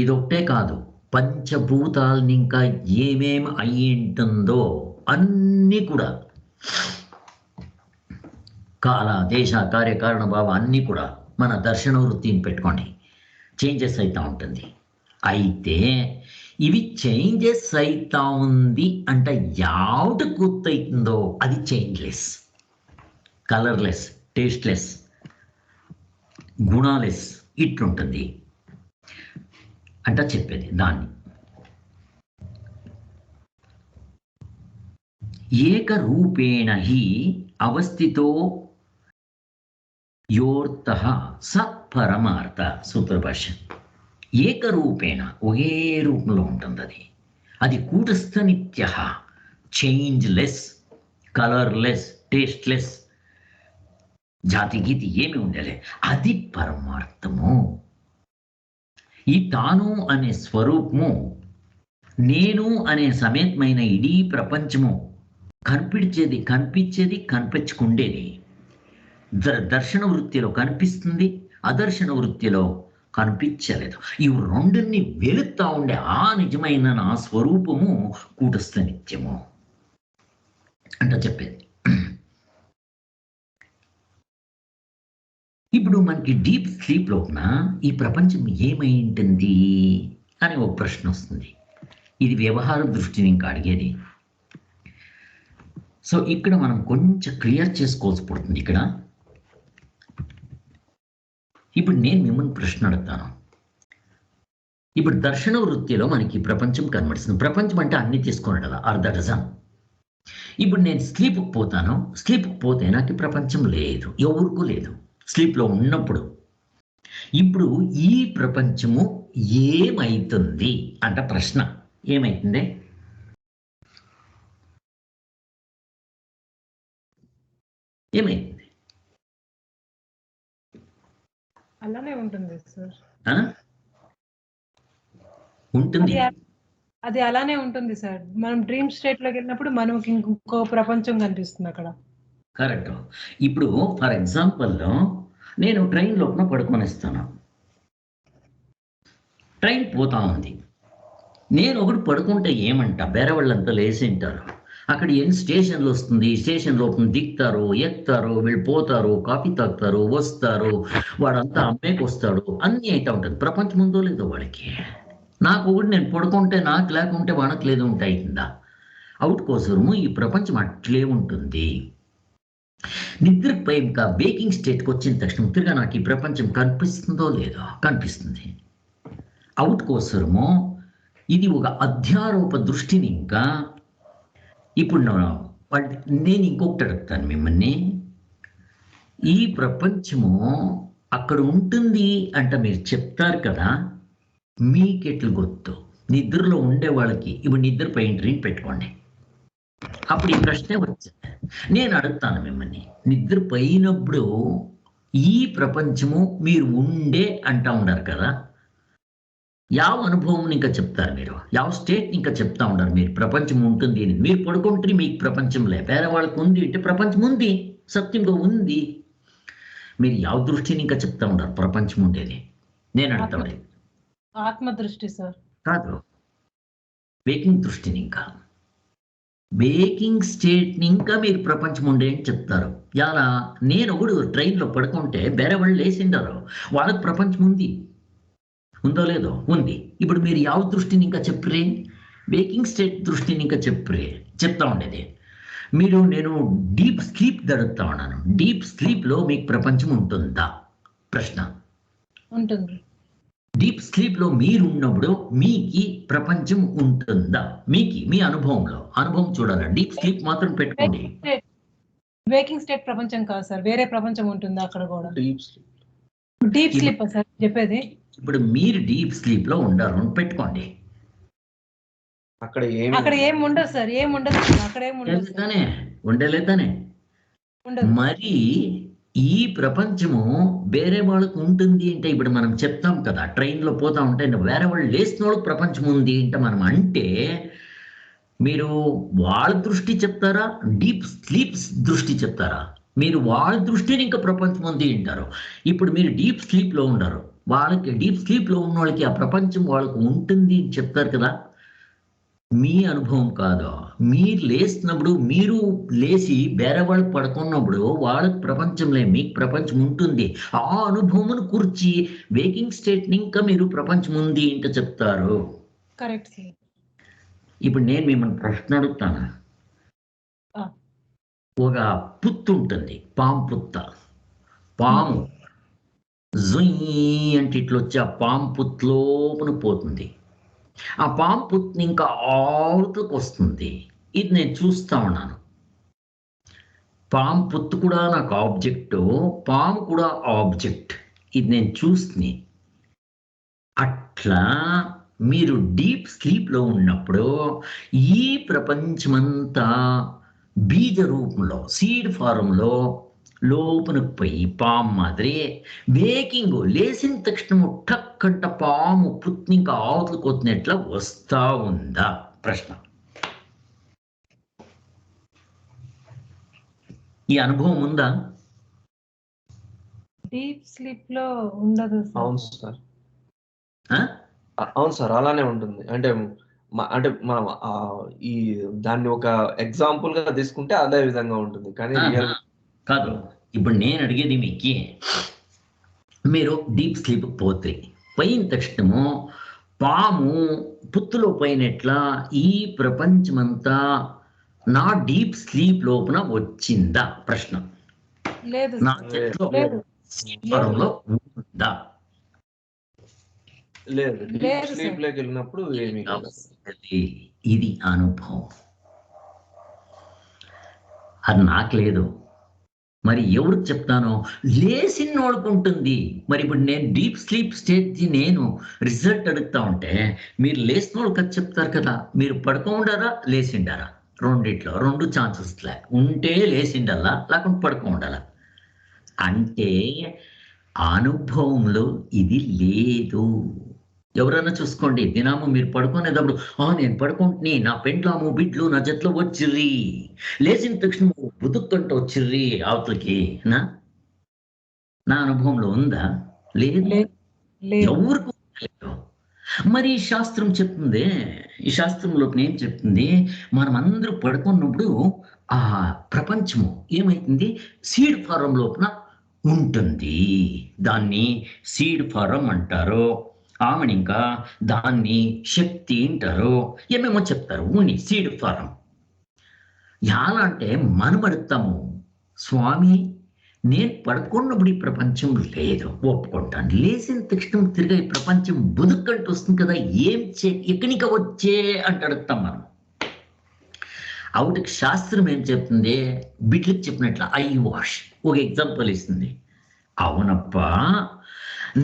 ఇదొకటే కాదు, పంచభూతాలని ఇంకా ఏమేమి అయి ఉంటుందో అన్నీ కూడా, కాల దేశ కార్యకారణ భావ అన్నీ కూడా మన దర్శన వృత్తిని పెట్టుకోండి, చేంజెస్ అవుతూ ఉంటుంది. అయితే ఇవి చేంజెస్ అవుతా ఉంది అంటే యావట గుర్తవుతుందో అది చేంజ్లెస్, కలర్లెస్, టేస్ట్లెస్, గుణాలెస్ ఇట్లుంటుంది అంట చెప్పేది. దాన్ని ఏకరూపేణ హి అవస్థితో యోర్తః స పరమార్థ. సూత్రభాష్య. ఏకరూపేణ, ఒకే రూపంలో ఉంటుంది అది. అది కూటస్థ నిత్య, చేంజ్లెస్, కలర్లెస్, టేస్ట్లెస్, జాతి గీతి ఏమి ఉండలే, అది పరమార్థము. ఈ తాను అనే స్వరూపము, నేను అనే సమేతమైన ఇడీ ప్రపంచము కనిపించేది కనిపించుకుండేది. దర్శన వృత్తిలో కనిపిస్తుంది, అదర్శన వృత్తిలో కనిపించలేదు. ఇవి రెండుని వెలుగుతా ఉండే ఆ నిజమైన నా స్వరూపము కూటస్థ నిత్యము అంట చెప్పేది. ఇప్పుడు మనకి డీప్ స్లీప్ లోపల ఈ ప్రపంచం ఏమై ఉంటుంది అని ఒక ప్రశ్న వస్తుంది. ఇది వ్యవహార దృష్టిని ఇంకా అడిగేది. సో ఇక్కడ మనం కొంచెం క్లియర్ చేసుకోవాల్సి పడుతుంది. ఇక్కడ ఇప్పుడు నేను మిమ్మల్ని ప్రశ్న అడుగుతాను. ఇప్పుడు దర్శన వృత్తిలో మనకి ప్రపంచం కనబడుతుంది. ప్రపంచం అంటే అన్ని తీసుకున్నట్టు అర్ధ డజన్. ఇప్పుడు నేను స్లీప్కి పోతాను, స్లీప్కి పోతే నాకు ప్రపంచం లేదు, ఎవరికూ లేదు స్లీప్లో ఉన్నప్పుడు. ఇప్పుడు ఈ ప్రపంచము ఏమైతుంది అంట ప్రశ్న. ఏమైతుంది? ఏమైతుంది? అలానే ఉంటుంది సార్. ఉంటుంది, అది అలానే ఉంటుంది సార్. మనం డ్రీమ్ స్టేట్ లోకి వెళ్ళినప్పుడు మనకి ఇంకో ప్రపంచం కనిపిస్తుంది అక్కడ. కరెక్ట్. ఇప్పుడు ఫర్ ఎగ్జాంపుల్ నేను ట్రైన్ లోపల పడుకొనిస్తాను, ట్రైన్ పోతా ఉంది, నేను ఒకటి పడుకుంటే ఏమంట వేరే వాళ్ళంతా లేచి ఉంటారు. అక్కడ ఎన్ని స్టేషన్లు వస్తుంది, స్టేషన్ లోపల దిగుతారు, ఎక్కుతారు, వీళ్ళు పోతారు, కాఫీ తాగుతారు, వస్తారు, వాడంతా అమ్మేకి వస్తాడు, అన్నీ అయితే ఉంటుంది. ప్రపంచం ఉందో లేదో వాడికి. నాకు ఒకటి నేను పడుకుంటే నాకు లేకుంటే వానకు లేదు ఉంటాయి కింద. అవుట్ కోసము ఈ ప్రపంచం అట్లే ఉంటుంది. నిద్రపై ఇంకా వేకింగ్ స్టేట్కి వచ్చిన తక్షణం తిరిగా నాకు ఈ ప్రపంచం కనిపిస్తుందో లేదో కనిపిస్తుంది. అవుట్ కోసము ఇది ఒక అధ్యారోప దృష్టిని. ఇంకా ఇప్పుడు నేను ఇంకొకటి అడుగుతాను మిమ్మల్ని. ఈ ప్రపంచము అక్కడ ఉంటుంది అంట మీరు చెప్తారు కదా, మీకెట్లు గుర్తు? నిద్రలో ఉండే వాళ్ళకి ఇప్పుడు నిద్రపోయి డ్రీమ్ పెట్టుకోండి, అప్పుడు ఈ ప్రశ్నే వచ్చింది. నేను అడుగుతాను మిమ్మల్ని, నిద్రపోయినప్పుడు ఈ ప్రపంచము మీరు ఉండే అంటా ఉన్నారు కదా, యావ అనుభవం ఇంకా చెప్తారు మీరు, యావ స్టేట్ ఇంకా చెప్తా ఉంటారు మీరు. ప్రపంచం ఉంటుంది అని మీరు పడుకుంటే మీకు ప్రపంచం లే, వేరే వాళ్ళకి ఉంది అంటే ప్రపంచం ఉంది, సత్యంగా ఉంది. మీరు యావ దృష్టిని ఇంకా చెప్తా ఉంటారు ప్రపంచం ఉండేది? నేను అడుగుతాను. ఆత్మ దృష్టి సార్. కాదు, వేకింగ్ దృష్టిని. ఇంకా వేకింగ్ స్టేట్ని ఇంకా మీరు ప్రపంచం ఉండే అని చెప్తారు. ఎలా? నేను ఒకడు ట్రైన్లో పడుకుంటే వేరే వాళ్ళు లేచిండారు, వాళ్ళకి ప్రపంచం ఉంది, ఉందో లేదో? ఉంది. ఇప్పుడు మీరు యావ దృష్టిని ఇంకా చెప్పరే? వేకింగ్ స్టేట్ దృష్టిని ఇంకా చెప్పరే? చెప్తా ఉండేది మీరు. నేను డీప్ స్లీప్ జరుగుతా ఉన్నాను. డీప్ స్లీప్లో మీకు ప్రపంచం ఉంటుందా? ప్రశ్న. ఉంటుంది. డీప్ స్లీప్లో మీరు ఉన్నప్పుడు మీకు ప్రపంచం ఉంటుందా? మీకు మీ అనుభవంలో, అనుభవం చూడాలి. డీప్ స్లీప్ మాత్రం పెట్టుకోండి. వేకింగ్ స్టేట్ ప్రపంచం కాదు సార్, వేరే ప్రపంచం ఉంటుందా అక్కడ కూడా? డీప్ స్లీప్ సార్ చెప్పేది. ఇప్పుడు మీరు డీప్ స్లీప్ లో ఉండారు పెట్టుకోండి, అక్కడ ఏం ఉండదు సార్, ఏం ఉండదు అక్కడ, ఏం ఉండదు. ఉండలేదానే. మరి ఈ ప్రపంచము వేరే వాళ్ళకు ఉంటుంది అంటే ఇప్పుడు మనం చెప్తాం కదా, ట్రైన్లో పోతా ఉంటే వేరే వాళ్ళు లేచిన వాళ్ళకి ప్రపంచం ఉంది అంటే మనం అంటే మీరు వాళ్ళ దృష్టి చెప్తారా, డీప్ స్లీప్ దృష్టి చెప్తారా? మీరు వాళ్ళ దృష్టిని ఇంకా ప్రపంచం ఉంది అంటారు. ఇప్పుడు మీరు డీప్ స్లీప్లో ఉండరు, వాళ్ళకి డీప్ స్లీప్లో ఉన్న వాళ్ళకి ఆ ప్రపంచం వాళ్ళకు ఉంటుంది అని చెప్తారు కదా. మీ అనుభవం కాదు, మీరు లేచినప్పుడు, మీరు లేచి వేరే వాళ్ళు పడుకున్నప్పుడు వాళ్ళకి ప్రపంచంలో మీకు ప్రపంచం ఉంటుంది. ఆ అనుభవం కూర్చి వేకింగ్ స్టేట్ని ఇంకా మీరు ప్రపంచం ఉంది అంటే చెప్తారు. Correct sir. ఇప్పుడు నేను మిమ్మల్ని ప్రశ్న అడుగుతాను. ఒక పుత్తు ఉంటుంది, పాము పుత్త. పాము జుయ్ అంటే ఇట్లా వచ్చి ఆ పాము పుత్తులోపన పోతుంది. ఆ పాము పుత్తుని ఇంకా ఆవుతకు వస్తుంది. ఇది నేను చూస్తా ఉన్నాను. పాము పుత్తు కూడా నాకు ఆబ్జెక్టు, పాము కూడా ఆబ్జెక్ట్. ఇది నేను చూస్తుని. అట్లా మీరు డీప్ స్లీప్లో ఉన్నప్పుడు ఈ ప్రపంచమంతా బీజ రూపంలో, సీడ్ ఫారంలో లోపలికి పోయి పాము మాదిరి వేకింగ్ లేచిన తక్షణము టక్కంట పాము పుత్ని ఇంకా ఆవుతలకు వచ్చినట్లా వస్తా ఉందా? ప్రశ్న. ఈ అనుభవం ఉందా? డీప్ స్లీప్ లో ఉండదు సార్. అవును సార్, అవును సార్, అలానే ఉంటుంది. అంటే అంటే మనం ఈ దాన్ని ఒక ఎగ్జాంపుల్ గా తీసుకుంటే అదే విధంగా ఉంటుంది, కానీ రియల్ కాదు. ఇప్పుడు నేను అడిగేది మీకు, మీరు డీప్ స్లీప్ పోతే పోయిన తక్షణము పాము పుత్తులో పోయినట్లా ఈ ప్రపంచమంతా నా డీప్ స్లీప్ లోపల వచ్చిందా? ప్రశ్న. లేదు నా సార్. చేతిలో లేదు. ఫారంలో ఉందా? లేదు. డీప్ లేదు స్లీప్ సార్. లోకి వెళ్ళినప్పుడు ఏమీ లేదు. ఇది అనుభవం. అది నాకు లేదు, మరి ఎవరికి చెప్తాను? లేచినోడికి ఉంటుంది. మరి ఇప్పుడు నేను డీప్ స్లీప్ స్టేజ్ నేను రిజల్ట్ అడుగుతా ఉంటే మీరు లేచినోళ్ళకి అది చెప్తారు కదా. మీరు పడుకోండారా లేచిండారా? రెండిట్లో రెండు ఛాన్సెస్ ఉంటే లేచిండాలా, లేకుంటే పడుకోండాలా. అంటే అనుభవంలో ఇది లేదు. ఎవరైనా చూసుకోండి, దినాము మీరు పడుకునేటప్పుడు నేను పడుకుంటుని, నా పెండ్లాము బిడ్లు నా జట్లో వచ్చిర్రి, లేచిన తక్షణ బుతుక్కంటూ వచ్చిర్రి అవతలకి. నా అనుభవంలో ఉందా? లేదు. ఎవరికి లేదు. మరి ఈ శాస్త్రం చెప్తుంది, ఈ శాస్త్రంలో ఏం చెప్తుంది? మనం అందరూ పడుకున్నప్పుడు ఆ ప్రపంచము ఏమైతుంది? సీడ్ ఫారం లోపల ఉంటుంది. దాన్ని సీడ్ ఫారం అంటారు. ఆమెను ఇంకా దాన్ని శక్తి అంటారు, ఏమేమో చెప్తారు. ఉని సీడ్ ఫారం ఎలా అంటే మనం అడుగుతాము, స్వామి నేను పడుకున్నప్పుడు ఈ ప్రపంచం లేదు, ఒప్పుకుంటాను. లేచిన తక్షణం తిరిగి ఈ ప్రపంచం బుదుక్కంటూ వస్తుంది కదా, ఏం ఎక్కడిక వచ్చే అంటే అడుగుతాం మనం. అవుటికి శాస్త్రం ఏం చెప్తుంది? బిడ్లకు చెప్పినట్లు ఐ వాష్ ఒక ఎగ్జాంపుల్ ఇస్తుంది. అవునప్ప,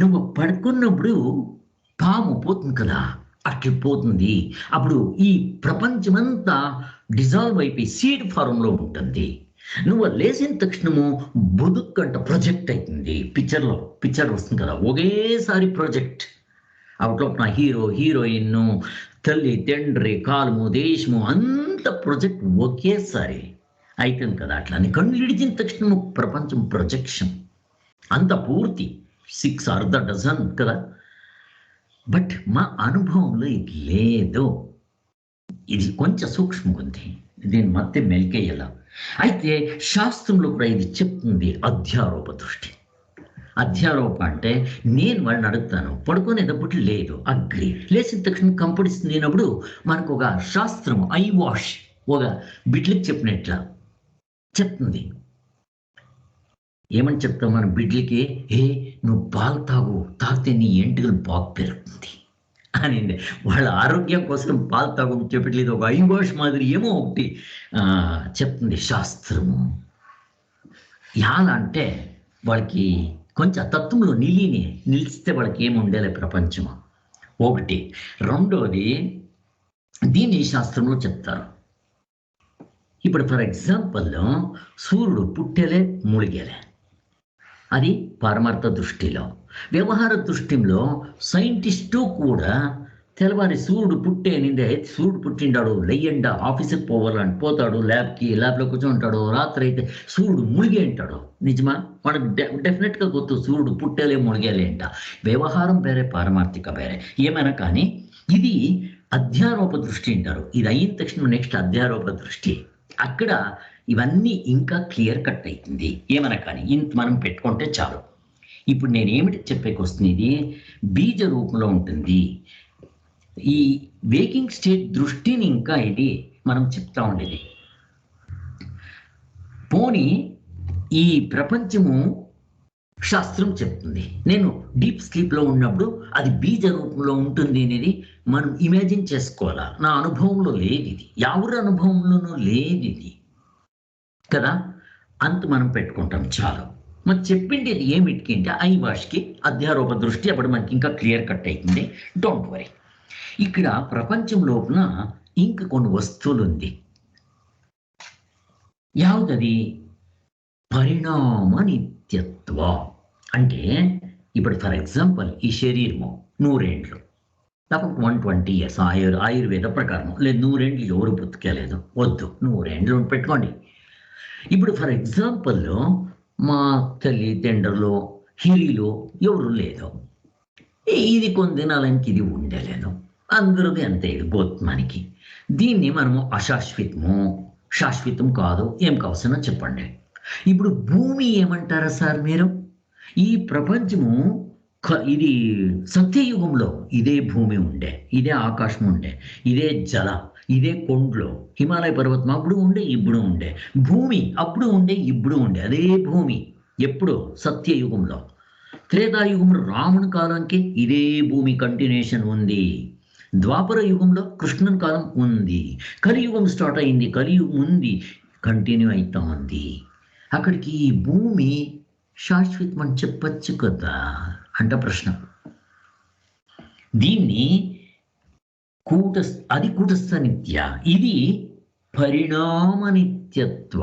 నువ్వు పడుకున్నప్పుడు పాము పోతుంది కదా, అట్లా పోతుంది. అప్పుడు ఈ ప్రపంచమంతా డిజాల్వ్ అయిపోయి సీడ్ ఫారంలో ఉంటుంది. నువ్వు లేచిన తక్షణము బుదుక్కంట ప్రొజెక్ట్ అవుతుంది. పిక్చర్ వస్తుంది కదా, ఒకేసారి ప్రొజెక్ట్. అవుట్లో నా హీరో హీరోయిన్, తల్లి తండ్రి, కాలము దేశము అంత ప్రొజెక్ట్ ఒకేసారి అవుతుంది కదా. అట్లా నీ కళ్ళు విడిచిన తక్షణము ప్రపంచం ప్రొజెక్షన్ అంత పూర్తి 6 అర్ధ డజన్ కదా. బట్ మా అనుభవంలో ఇది లేదు. ఇది కొంచెం సూక్ష్మంగా ఉంది, దీన్ని మధ్య మెలికేయాల. అయితే శాస్త్రంలో కూడా ఇది చెప్తుంది అధ్యారోప దృష్టి. అధ్యారోప అంటే నేను వాళ్ళని అడుగుతాను, పడుకునేటప్పుడు లేదు, అగ్రి. లేచిన తక్షణం కంపడిస్తుంది అన్నప్పుడు మనకు ఒక శాస్త్రం ఐ వాష్ ఒక బిడ్లకు చెప్పినట్లా చెప్తుంది. ఏమని చెప్తాం మన బిడ్లకి? నువ్వు పాలు తాగితే నీ ఎంటుకలు బాగా పెరుగుతుంది అని. వాళ్ళ ఆరోగ్యం కోసం పాలు తాగు చెప్పట్లేదు, ఒక ఐ వాష్ మాదిరి ఏమో ఒకటి చెప్తుంది శాస్త్రము. ఎలా అంటే వాళ్ళకి కొంచెం తత్వంలో నిలిస్తే వాళ్ళకి ఏమి ఉండేలే ప్రపంచము ఒకటి. రెండోది దీన్ని శాస్త్రంలో చెప్తారు. ఇప్పుడు ఫర్ ఎగ్జాంపుల్ సూర్యుడు పుట్టేలే ములిగేలే, అది పారమార్థ దృష్టిలో. వ్యవహార దృష్టిలో సైంటిస్టు కూడా తెల్లవారి సూర్యుడు పుట్టేనిందే, సూర్యుడు పుట్టిండాడు లెయ్యండా ఆఫీస్కి పోవాలని పోతాడు, ల్యాబ్లో కూర్చొంటాడు, రాత్రి అయితే సూర్యుడు మునిగే అంటాడు. నిజమా? మనకు డెఫినెట్గా గుర్తు, సూర్యుడు పుట్టేలే మునిగేలే అంట. వ్యవహారం వేరే, పారమార్థిక వేరే. ఏమైనా కానీ ఇది అధ్యారోప దృష్టి అంటారు. ఇది అయిన తక్షణం నెక్స్ట్ అధ్యారోప దృష్టి. అక్కడ ఇవన్నీ ఇంకా క్లియర్ కట్ అవుతుంది. ఏమైనా కానీ ఇంత మనం పెట్టుకుంటే చాలు. ఇప్పుడు నేనేమిటి చెప్పేకి వస్తుంది, ఇది బీజ రూపంలో ఉంటుంది. ఈ వేకింగ్ స్టేట్ దృష్టిని ఇంకా ఇది మనం చెప్తా ఉండేది. పోనీ ఈ ప్రపంచము శాస్త్రం చెప్తుంది, నేను డీప్ స్లీప్లో ఉన్నప్పుడు అది బీజ రూపంలో ఉంటుంది అనేది మనం ఇమాజిన్ చేసుకోవాలా. నా అనుభవంలో లేదు ఇది, ఎవరి అనుభవంలోనూ లేదు ఇది కదా. అంత మనం పెట్టుకుంటాం చాలు. మరి చెప్పిండేది ఏమిటికి అంటే ఐవాష్కి అధ్యారోప దృష్టి. అప్పుడు మనకి ఇంకా క్లియర్ కట్ అవుతుంది. Don't worry. ఇక్కడ ప్రపంచం లోపల ఇంక కొన్ని వస్తువులు ఉంది. యావదది పరిణామ నిత్యత్వ అంటే, ఇప్పుడు ఫర్ ఎగ్జాంపుల్ ఈ శరీరము 100 ఏండ్లు, లేకపోతే 120 years ఆయుర్వేద ప్రకారం, లేదు 100 ఏండ్లు ఎవరు బతికేలేదు, వద్దు 100 ఏండ్లు పెట్టుకోండి. ఇప్పుడు ఫర్ ఎగ్జాంపుల్ మా తల్లిదండ్రులు హిరీలో ఎవరు లేదు, ఇది కొన్ని దినాలకి ఇది ఉండలేదు, అందరిది అంతే. ఇది మనకి దీన్ని మనము అశాశ్వతము, శాశ్వతం కాదు, ఏం కావలసిన చెప్పండి. ఇప్పుడు భూమి ఏమంటారా సార్ మీరు? ఈ ప్రపంచము ఇది సత్యయుగంలో ఇదే భూమి ఉండే, ఇదే ఆకాశం ఉండే, ఇదే జల, ఇదే కొండలో హిమాలయ పర్వతం అప్పుడు ఉండే, ఇప్పుడు ఉండే. భూమి అప్పుడు ఉండే, ఇప్పుడు ఉండే, అదే భూమి. ఎప్పుడు? సత్యయుగంలో. త్రేతాయుగంలో రాముని కాలానికి ఇదే భూమి కంటిన్యూషన్ ఉంది. ద్వాపర యుగంలో కృష్ణుని కాలం ఉంది. కలియుగం స్టార్ట్ అయింది, కలియుగం ఉంది, కంటిన్యూ అవుతా ఉంది. అక్కడికి ఈ భూమి శాశ్వతం అని చెప్పచ్చు కదా అంట ప్రశ్న. దీన్ని అది కూటస్థ నిత్య, ఇది పరిణామ నిత్యత్వ.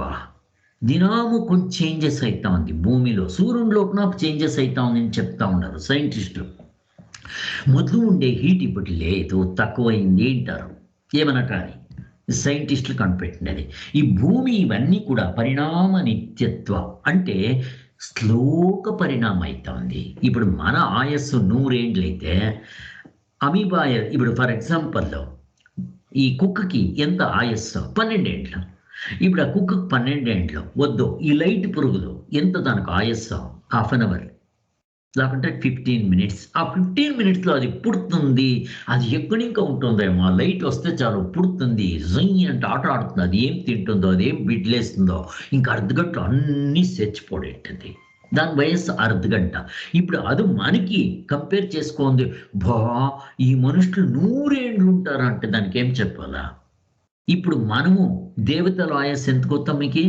దినాము కొంచెం చేంజెస్ అవుతా ఉంది భూమిలో, సూర్యుని లోపల చేంజెస్ అవుతా ఉంది అని చెప్తా ఉన్నారు సైంటిస్టులు. మొదలు ఉండే హీట్ ఇప్పుడు లేదు, తక్కువైంది అంటారు. ఏమన్నా కానీ సైంటిస్టులు కనిపెట్టినది ఈ భూమి. ఇవన్నీ కూడా పరిణామ నిత్యత్వ అంటే స్లోగా పరిణామం అవుతా ఉంది. ఇప్పుడు మన ఆయస్సు 100 ఏండ్లు అయితే అమీబాయ, ఇప్పుడు ఫర్ ఎగ్జాంపుల్ ఈ కుక్కకి ఎంత ఆయస్సు? 12 ఏండ్లు. ఇప్పుడు ఆ కుక్కకు 12 ఏండ్లు వద్దు. ఈ లైట్ పురుగులు ఎంత దానికి ఆయస్సు? హాఫ్ అన్ అవర్, లేకుంటే 15 minutes. ఆ 15 minutesలో అది పుడుతుంది. అది ఎక్కడి ఇంకా ఉంటుందేమో, ఆ లైట్ వస్తే చాలు పుడుతుంది, జొయ్యి అంటే ఆట ఆడుతుంది. అది ఏం తింటుందో, అది ఏం బిడ్లేస్తుందో, ఇంకా అర్ధగంటలో అన్నీ చచ్చిపోడేంటిది. దాని వయస్సు అర్ధగంట. ఇప్పుడు అది మనకి కంపేర్ చేసుకోండి. ఈ మనుషులు 100 ఏండ్లు ఉంటారా అంటే దానికి ఏం చెప్పాలా? ఇప్పుడు మనము దేవతల ఆయస్సు ఎంత కొత్త మీకు?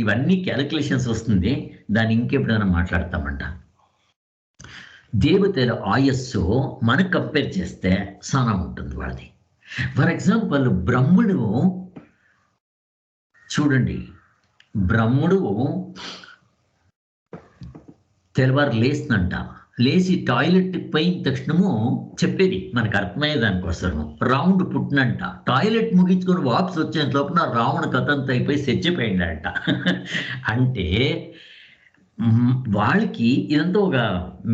ఇవన్నీ క్యాలిక్యులేషన్స్ వస్తుంది, దాన్ని ఇంకెప్పుడైనా మాట్లాడతామంట. దేవతల ఆయస్సు మనకు కంపేర్ చేస్తే చాలా ఉంటుంది వాళ్ళది. ఫర్ ఎగ్జాంపుల్ బ్రహ్ముడు చూడండి, బ్రహ్ముడు తెల్లవారు లేస్తుందంట, లేచి టాయిలెట్ పోయిన తక్షణము చెప్పేది మనకు అర్థమయ్యే దానికోసము. రావణుడు పుట్టినంట, టాయిలెట్ ముగించుకొని వాపస్ వచ్చేంత లోపల రావణ కథ అంతా అయిపోయి చచ్చిపోయిందంట. అంటే వాళ్ళకి ఇదంతా ఒక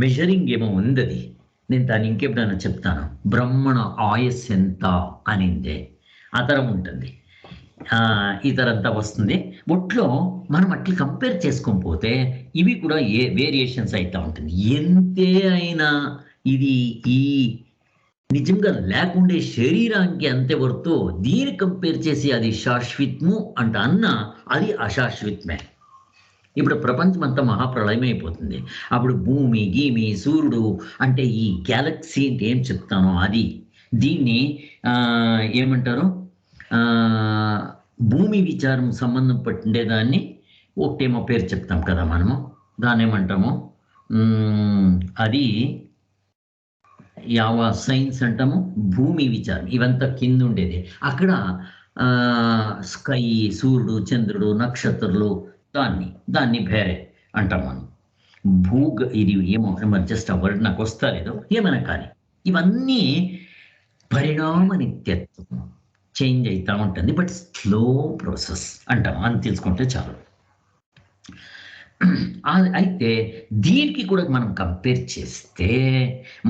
మెజరింగ్ ఏమో ఉంది. అది నేను దాన్ని ఇంకెప్పుడైనా చెప్తాను. బ్రహ్మణ ఆయస్సు ఎంత అనిందే ఆ తరం ఉంటుంది, ఈ తరంతా వస్తుంది. ఒట్లో మనం అట్లా కంపేర్ చేసుకొని పోతే ఇవి కూడా వేరియేషన్స్ అవుతూ ఉంటుంది. ఎంతే అయినా ఇది ఈ నిజంగా లేకుండే శరీరానికి అంతే వర్తో దీన్ని కంపేర్ చేసి అది శాశ్వతము అంట అన్న అది అశాశ్వతమే. ఇప్పుడు ప్రపంచం అంతా మహాప్రళయం అయిపోతుంది. అప్పుడు భూమి గీమి సూర్యుడు అంటే ఈ గ్యాలక్సీ అంటే ఏం చెప్తానో అది. దీన్ని ఏమంటారు, భూమి విచారం సంబంధం పట్టిండేదాన్ని ఒకటేమో పేరు చెప్తాం కదా మనము, దాన్ని ఏమంటాము, అది యావ సైన్స్ అంటాము. భూమి విచారం ఇవంతా కింద ఉండేది. అక్కడ స్కై, సూర్యుడు, చంద్రుడు, నక్షత్రాలు దాన్ని వేరే అంటాం మనం. ఇది ఏమో మరి జస్ట్ ఆ వర్డ్ నాకు వస్తా లేదో ఏమైనా కానీ ఇవన్నీ పరిణామ నిత్యత్వం, చేంజ్ అవుతూ ఉంటుంది. బట్ స్లో ప్రాసెస్ అంటాం, అని తెలుసుకుంటే చాలు. అయితే దీనికి కూడా మనం కంపేర్ చేస్తే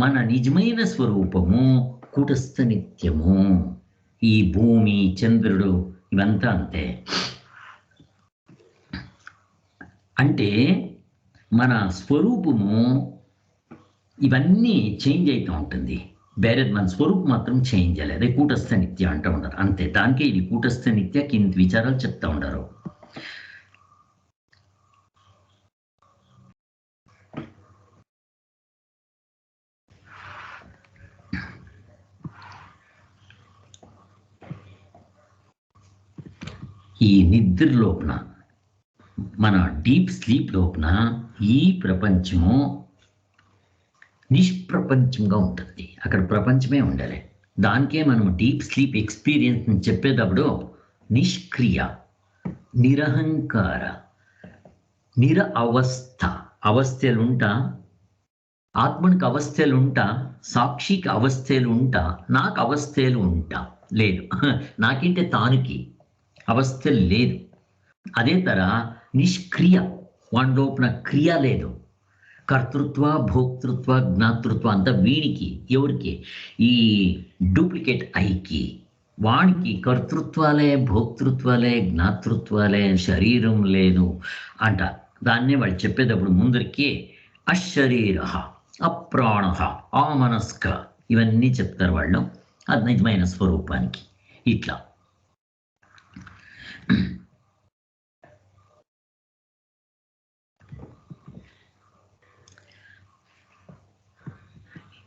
మన నిజమైన స్వరూపము కూటస్థ నిత్యము. ఈ భూమి, చంద్రుడు ఇవంతా అంతే. అంటే మన స్వరూపము ఇవన్నీ చేంజ్ అవుతూ ఉంటుంది, వేరే మన స్వరూపం మాత్రం చేంజ్ అయ్యలేదు. అదే కూటస్థ నిత్య అంటూ ఉంటారు అంతే. దానికే ఇది కూటస్థ నిత్య కింద విచారాలు చెప్తా ఉంటారు. ఈ నిద్ర లోపల, మన డీప్ స్లీప్ లోపల ఈ ప్రపంచము నిష్ప్రపంచంగా ఉంటుంది. అక్కడ ప్రపంచమే ఉండాలి. దానికే మనం డీప్ స్లీప్ ఎక్స్పీరియన్స్ చెప్పేటప్పుడు నిష్క్రియ, నిరహంకార, నిర అవస్థలుంటా, ఆత్మనికి అవస్థలుంటా, సాక్షికి అవస్థలుంటా, నాకు అవస్థలు ఉంటా లేదు. నాకంటే తానుకి అవస్థలు లేదు. అదే తర నిష్క్రియ, వాడి లోపల క్రియ లేదు. కర్తృత్వ, భోక్తృత్వ, జ్ఞాతృత్వ అంతా వీడికి, ఎవరికి? ఈ డూప్లికేట్ ఐకి. వాడికి కర్తృత్వాలే, భోక్తృత్వాలే, జ్ఞాతృత్వాలే, శరీరం లేదు అంట. దాన్నే వాళ్ళు చెప్పేటప్పుడు ముందరికి అశరీర, అప్రాణ, ఆమనస్క ఇవన్నీ చెప్తారు వాళ్ళు. అది నిజమైన స్వరూపానికి. ఇట్లా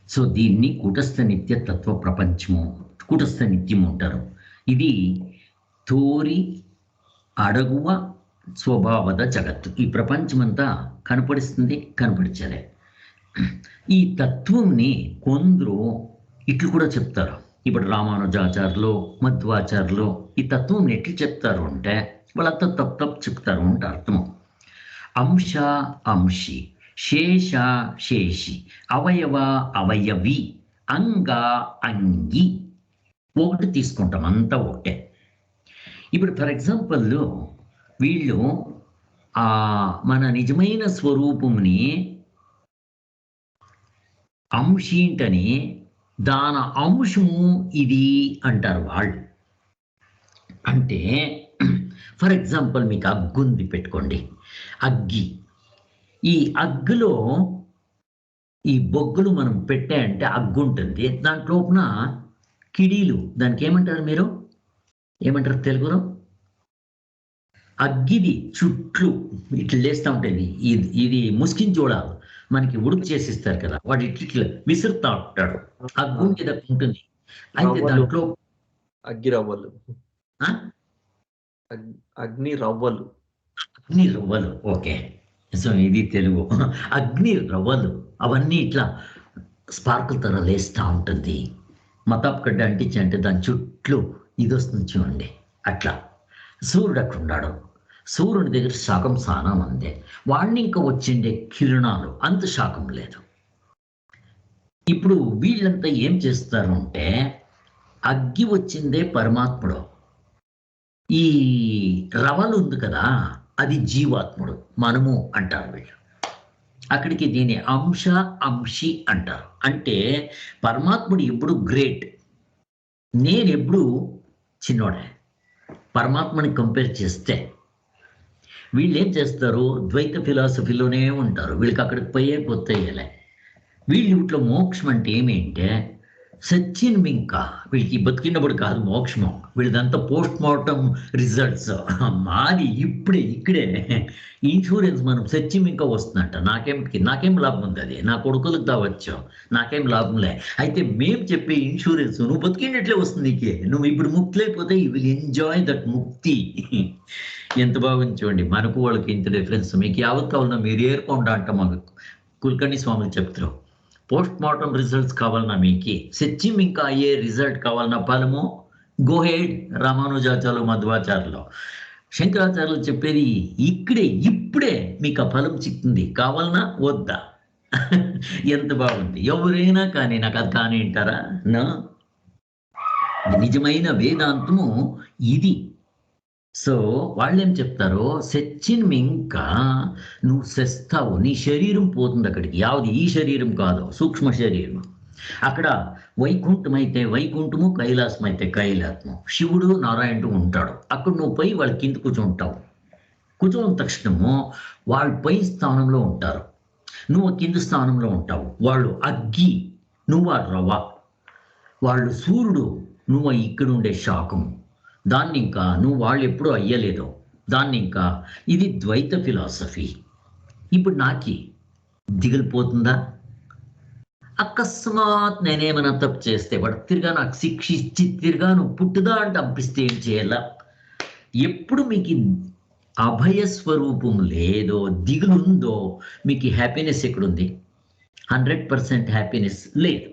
సో దీన్ని కూటస్థ నిత్య తత్వ ప్రపంచము, కూటస్థ నిత్యం అంటారు. ఇది తోరి అడగువ స్వభావద జగత్తు. ఈ ప్రపంచమంతా కనపడిస్తుంది, కనపడిచలే. ఈ తత్వంని కొందరు ఇట్లు కూడా చెప్తారు. ఇప్పుడు రామానుజాచార్యులు, మధ్వాచార్యులు ఈ తత్వం ఎట్లు చెప్తారు అంటే వాళ్ళంతా తప్పు చెప్తారు అంటే అర్థము. అంశ అంశి, శేష శేషి, అవయవ అవయవి, అంగ అంగి, ఒకటి తీసుకుంటాం, అంతా ఒకటే. ఇప్పుడు ఫర్ ఎగ్జాంపుల్ వీళ్ళు మన నిజమైన స్వరూపంని అంశీంటని దాని అంశము ఇది అంటారు వాళ్ళు. అంటే ఫర్ ఎగ్జాంపుల్ మీకు అగ్గుంది పెట్టుకోండి, అగ్గి. ఈ అగ్గులో ఈ బొగ్గులు మనం పెట్టాయంటే అగ్గు ఉంటుంది. దాంట్లోపున కిడీలు, దానికి ఏమంటారు మీరు? ఏమంటారు తెలుగులో? అగ్గిది చుట్లు ఇట్లా లేస్తూ ఉంటుంది. ఇది ముస్కిన్ చూడాలి, మనకి ఉడుకు చేసిస్తారు కదా, వాడు ఇట్లా విసురుతా ఉంటాడు. అగ్గు మీద ఉంటుంది. అయితే దాంట్లో అగ్గి రవ్వలు, అగ్ని రవ్వలు, అగ్ని రవ్వలు. ఓకే, సో ఇది తెలుగు. అగ్ని రవ్వలు అవన్నీ ఇట్లా స్పార్కుల తర లేస్తూ ఉంటుంది. మతాపు గడ్డ అంటించి అంటే దాని చుట్లు ఇది వస్తుంది చూడండి. అట్లా సూర్యుడు అక్కడ ఉన్నాడు. సూర్యుని దగ్గర శాఖం చాలా మంది. వాడిని ఇంకా వచ్చిండే కిరణాలు అంత శాఖం లేదు. ఇప్పుడు వీళ్ళంతా ఏం చేస్తారు అంటే, అగ్గి వచ్చిందే పరమాత్ముడు, ఈ రవలు ఉంది కదా అది జీవాత్ముడు, మనము అంటారు వీళ్ళు. అక్కడికి దీని అంశ అంశి అంటారు. అంటే పరమాత్ముడు ఎప్పుడు గ్రేట్, నేను ఎప్పుడు చిన్నోడే. పరమాత్మని కంపేర్ చేస్తే వీళ్ళు ఏం చేస్తారు, ద్వైత ఫిలాసఫీలోనే ఉంటారు. వీళ్ళకి అక్కడికి పోయే కొత్తయ్యలే. వీళ్ళు ఇట్లా మోక్షం అంటే ఏమేంటే సచ్చిన్ ఇంకా వీళ్ళకి బతికినప్పుడు కాదు మోక్షము, వీళ్ళదంతా పోస్ట్ మార్టం రిజల్ట్స్. మాది ఇక్కడే ఇన్సూరెన్స్ మనం సచ్చిన్ ఇంకా వస్తుందంట. నాకేం లాభం ఉంది? అది నా కొడుకులకు దావచ్చు, నాకేం లాభంలే. అయితే మేము చెప్పే ఇన్సూరెన్స్ నువ్వు బతికినట్లే వస్తుంది నీకే. నువ్వు ఇప్పుడు ముక్తులైపోతే యూ విల్ ఎంజాయ్ దట్ ముక్తి. ఎంత బాగుంది చూడండి. మనకు వాళ్ళకి ఇంత డిఫరెన్స్. మీకు యావత్ కావాలన్నా మీరు ఏర్కొండ అంట మాకు కుల్కర్ణి స్వాములు చెప్తారు. పోస్ట్ మార్టం రిజల్ట్స్ కావాలన్నా మీకు, సచ్చిం ఇంకా అయ్యే రిజల్ట్ కావాలన్నా ఫలము గోహెడ్ రామానుజాచార్యులు, మధ్వాచార్యులు. శంకరాచార్యులు చెప్పేది ఇక్కడే ఇప్పుడే మీకు ఆ ఫలం చిక్కింది, కావాలన్నా వద్దా? ఎంత బాగుంది. ఎవరైనా కానీ నాకు అది కానీ అంటారా? నా నిజమైన వేదాంతము ఇది. సో వాళ్ళేం చెప్తారో సెచ్చిన్ ఇంకా నువ్వు సెస్తావు, నీ శరీరం పోతుంది అక్కడికి. యావది ఈ శరీరం కాదు, సూక్ష్మ శరీరం. అక్కడ వైకుంఠం అయితే వైకుంఠము, కైలాసం అయితే కైలాసము, శివుడు నారాయణుడు ఉంటాడు. అక్కడ నువ్వు పోయి వాళ్ళ కింద కూర్చుంటావు. కూర్చోని తక్షణము వాళ్ళు పై స్థానంలో ఉంటారు, నువ్వు కింద స్థానంలో ఉంటావు. వాళ్ళు అగ్గి, నువ్వు ఆ రవ. వాళ్ళు సూర్యుడు, నువ్వు ఇక్కడ ఉండే శాకము. దాన్ని ఇంకా నువ్వు వాళ్ళు ఎప్పుడూ అయ్యలేదు. దాన్ని ఇంకా ఇది ద్వైత ఫిలాసఫీ. ఇప్పుడు నాకి దిగిలిపోతుందా? అకస్మాత్ నేనేమైనా తప్పు చేస్తే వాడు తిరిగా నాకు శిక్ష ఇచ్చి తిరిగా నువ్వు పుట్టుదా అంటే పంపిస్తే ఏం చేయాలా? ఎప్పుడు మీకు అభయ స్వరూపం లేదో, దిగులుందో, మీకు హ్యాపీనెస్ ఎక్కడుంది? 100% హ్యాపీనెస్ లేదు.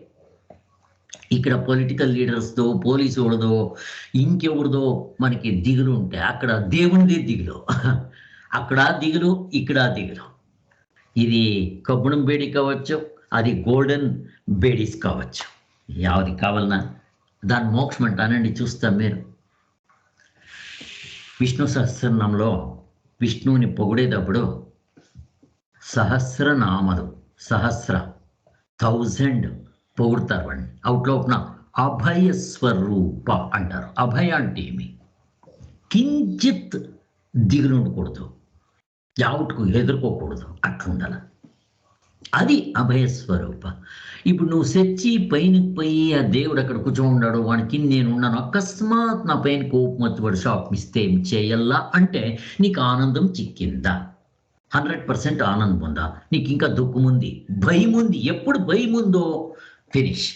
ఇక్కడ పొలిటికల్ లీడర్స్తో, పోలీసు వాళ్ళదో, ఇంకెవరిదో మనకి దిగులు ఉంటే అక్కడ దేవునిది దిగులు. అక్కడ దిగులు, ఇక్కడ దిగులు. ఇది కబ్బుణం బేడి కావచ్చు, అది గోల్డెన్ బేడీస్ కావచ్చు. యావది కావాలన్నా దాని మోక్షం అంటానండి. చూస్తాం మీరు విష్ణు సహస్రనామంలో విష్ణువుని పొగిడేటప్పుడు సహస్రనామలు, 1000 పొగుడతారు వాడిని. అవుట్లోపున అభయ స్వరూప అంటారు. అభయ అంటే ఏమి? కించిత్ దిగులు ఉండకూడదు, యావట్కు ఎదుర్కోకూడదు, అట్లుండాల. అది అభయ స్వరూప. ఇప్పుడు నువ్వు సెచ్చి పైన పోయి ఆ దేవుడు అక్కడ కూర్చో ఉన్నాడు, వాడికి నేను ఉన్నాను, అకస్మాత్ నా పైన కోపం వచ్చి వాడు షాప్ ఇస్తే ఏం చేయల్లా అంటే నీకు ఆనందం చిక్కిందా? 100% ఆనందం ఉందా? నీకు ఇంకా దుఃఖం ఉంది, భయం ఉంది. ఎప్పుడు భయం ఉందో ఫినిష్.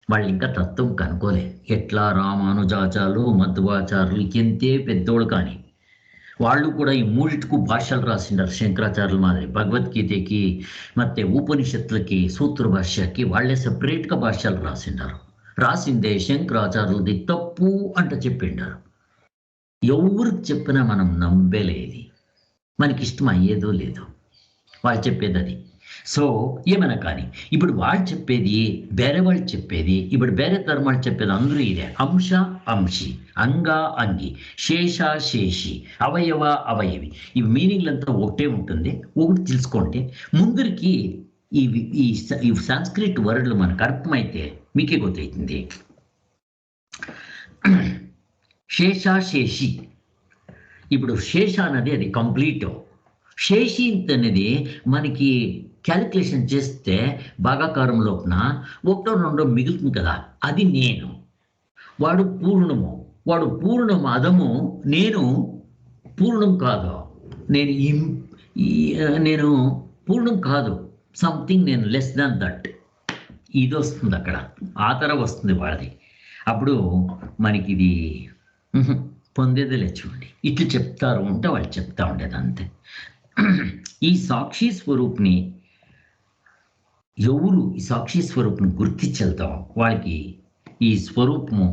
వాళ్ళు ఇంకా తత్వం కనుకోలే. ఎట్లా రామానుజాచార్యులు, మధ్వాచార్యులు ఎంతే పెద్దోళ్ళు కానీ వాళ్ళు కూడా ఈ మూడిటికు భాషలు రాసిండారు. శంకరాచార్యుల మాదిరి భగవద్గీతకి ಮತ್ತೆ ఉపనిషత్తులకి సూత్ర భాష్యకి వాళ్ళే సెపరేట్గా భాష్యాలు రాసిండారు. రాసిందే శంకరాచార్యులది తప్పు అంట చెప్పిండారు. ఎవరికి చెప్పినా మనం నమ్మలేదు, మనకి ఇష్టం అయ్యేదో లేదు వాళ్ళు చెప్పేది అది. సో ఏమైనా కానీ ఇప్పుడు వాళ్ళు చెప్పేది ಬೇರೆ, వాళ్ళు చెప్పేది ఇప్పుడు ಬೇರೆ ధర్మాలు చెప్పేది అందరూ ఇదే. అంశ అంశి, అంగ అంగి, శేష శేషి, అవయవ అవయవి. ఈ మీనింగ్లంతా ఒకటే ఉంటుంది. ఒకటి తెలుసుకోండి. ముందరికి ఈ సంస్కృత్ వర్డ్లు మనకు అర్థమైతే మీకే గుర్తవుతుంది. శేష శేషి. ఇప్పుడు శేష అనేది అది కంప్లీట్. శేషి అనేది మనకి క్యాలిక్యులేషన్ చేస్తే భాగాకారం లోపల 1 2 మిగులుతుంది కదా, అది నేను. వాడు పూర్ణము, వాడు పూర్ణం అదము, నేను పూర్ణం కాదు. నేను పూర్ణం కాదు, సంథింగ్ నేను లెస్ దాన్ దట్. ఇది వస్తుంది అక్కడ, ఆ తర వస్తుంది వాడిది. అప్పుడు మనకి ఇది పొందేదిలే. చూడండి ఇట్లు చెప్తారు అంటే వాళ్ళు చెప్తా ఉండేది అంతే. ఈ సాక్షి స్వరూప్ని ఎవరు ఈ సాక్షి స్వరూపుని గుర్తించెళ్తాం వాళ్ళకి ఈ స్వరూపము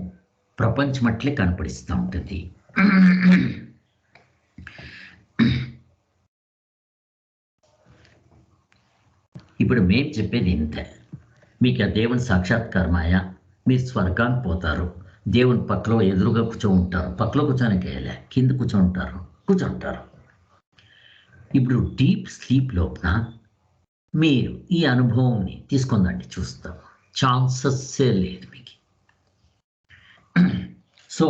ప్రపంచం అట్లే కనపడిస్తూ ఉంటుంది. ఇప్పుడు మేము చెప్పేది ఇంతే. మీకు ఆ దేవుని సాక్షాత్కారమాయ, మీరు స్వర్గానికి పోతారు. దేవుని పక్కలో ఎదురుగా కూర్చోంటారు, పక్కలో కూర్చోనికి వెళ్ళే కింద కూర్చుంటారు. ఇప్పుడు డీప్ స్లీప్ లోపల మీరు ఈ అనుభవంని తీసుకుందండి, చూస్తాం. ఛాన్సెస్సే లేదు మీకు. సో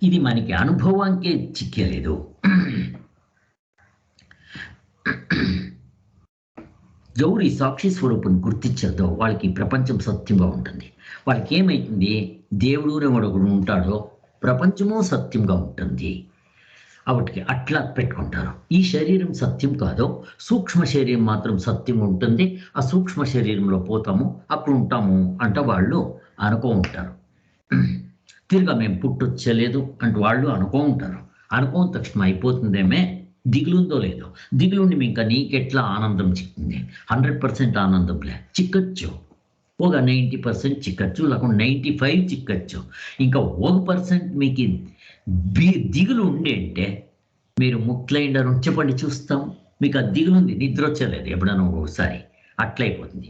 ఇది మనకి అనుభవానికే చిక్కలేదు. ఎవరు ఈ సాక్షి స్వరూపం గుర్తించదో వాళ్ళకి ప్రపంచం సత్యంగా ఉంటుంది. వాళ్ళకి ఏమైతుంది? దేవుడు ఒకడు ఉంటాడో ప్రపంచము సత్యంగా ఉంటుంది. వాటికి అట్లా పెట్టుకుంటారు. ఈ శరీరం సత్యం కాదు, సూక్ష్మ శరీరం మాత్రం సత్యం ఉంటుంది. ఆ సూక్ష్మ శరీరంలో పోతాము, అక్కడ ఉంటాము అంట వాళ్ళు అనుకో ఉంటారు. తిరిగా మేము పుట్టొచ్చలేదు అంటూ వాళ్ళు అనుకో ఉంటారు. అనుకోని తక్షణం అయిపోతుందేమే, దిగులుందో లేదో. దిగులుండి ఇంకా నీకెట్లా ఆనందం చిక్కింది? 100% ఆనందం లే, చిక్కచ్చు. ఒక 90% చిక్కచ్చు, లేకుండా 95 చిక్కచ్చు. ఇంకా 1% మీకు దిగులు ఉండి అంటే మీరు ముక్లైండరు చెప్పండి చూస్తాం. మీకు ఆ దిగులు ఉంది, నిద్ర వచ్చలేదు ఎప్పుడైనా ఒకసారి, అట్లయిపోతుంది.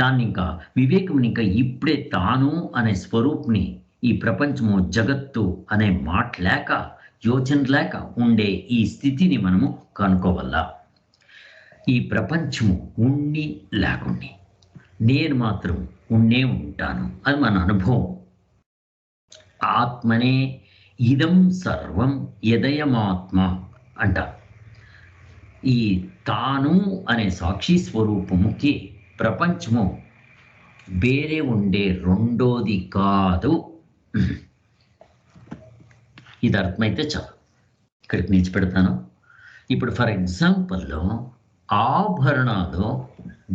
దాన్ని ఇంకా వివేకం ఇంకా ఇప్పుడే తాను అనే స్వరూప్ని ఈ ప్రపంచము జగత్తు అనే మాట లేక యోచన లేక ఉండే ఈ స్థితిని మనము కనుక్కోవల్ల. ఈ ప్రపంచము ఉండి లేకుండి నేను మాత్రం ఉండే ఉంటాను, అది మన అనుభవం. ఆత్మనే ఇదం సర్వం యదయమాత్మ అంట. ఈ తాను అనే సాక్షి స్వరూపముకి ప్రపంచము వేరే ఉండే రెండోది కాదు. ఇది అర్థమైతే చాలు, ఇక్కడికి నిలిచిపెడతాను. ఇప్పుడు ఫర్ ఎగ్జాంపుల్లో ఆభరణాలు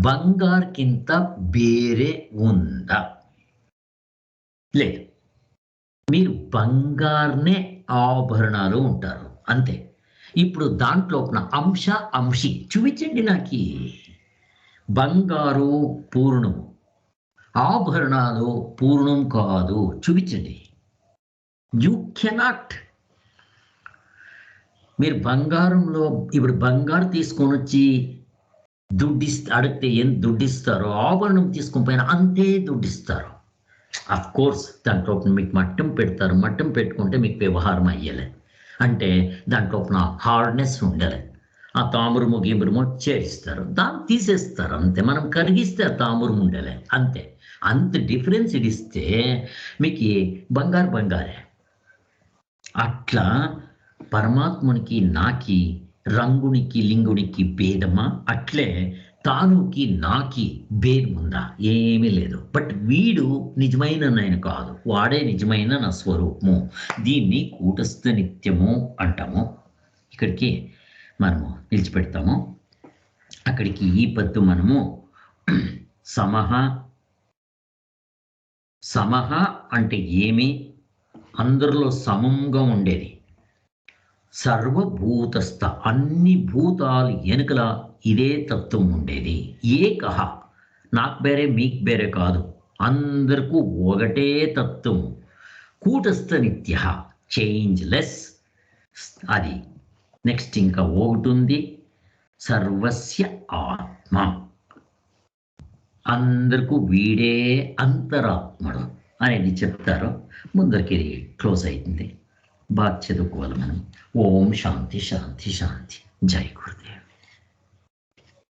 బంగారుకింత వేరే ఉందా? లేదు. మీరు బంగారునే ఆభరణాలు ఉంటారు అంతే. ఇప్పుడు దాంట్లో ఉన్న అంశి చూపించండి నాకు. బంగారు పూర్ణము, ఆభరణాలు పూర్ణం కాదు, చూపించండి. You cannot. మీరు బంగారంలో ఇప్పుడు బంగారు తీసుకొని వచ్చి అడిగితే ఎంత దుడ్డిస్తారో, ఆభరణం తీసుకొని పోయినా అంతే దుడ్డిస్తారు. అఫ్ కోర్స్ దాంట్లో మీకు మట్టం పెడతారు, మట్టం పెట్టుకుంటే మీకు వ్యవహారం అయ్యలే, అంటే దాంట్లో హార్డ్నెస్ ఉండలే. ఆ తామురుము గీమురుము చేరిస్తారు, దాన్ని తీసేస్తారు అంతే. మనం కరిగిస్తే ఆ తామురుము ఉండలే అంతే. అంత డిఫరెన్స్ ఇడిస్తే మీకు బంగారే. అట్లా పరమాత్మునికి నాకి, రంగునికి లింగునికి భేదమా? అట్లే తానుకి నాకి భేదం ఉందా? ఏమీ లేదు. బట్ వీడు నిజమైన నేను కాదు, వాడే నిజమైన నా స్వరూపము. దీన్ని కూటస్థ నిత్యము అంటాము. ఇక్కడికి మనము నిలిచిపెడతాము. అక్కడికి ఈ పద్దు మనము సమహ అంటే ఏమి? అందరిలో సమంగా ఉండేది. సర్వభూతస్థ అన్ని భూతాలు వెనుకల ఇదే తత్వం ఉండేది. ఏకహ, నాకు వేరే మీకు వేరే కాదు, అందరికీ ఒకటే తత్వం. కూటస్థ నిత్య చేంజ్లెస్. అది నెక్స్ట్ ఇంకా ఒకటి ఉంది, సర్వస్య ఆత్మ. అందరికీ వీడే అంతరాత్మడు అనేది చెప్తారు. ముందరికి ఇది క్లోజ్ అవుతుంది. బాగా చదువుకోవాలి మనం. ఓం శాంతి శాంతి శాంతి. జై గురుదేవ్.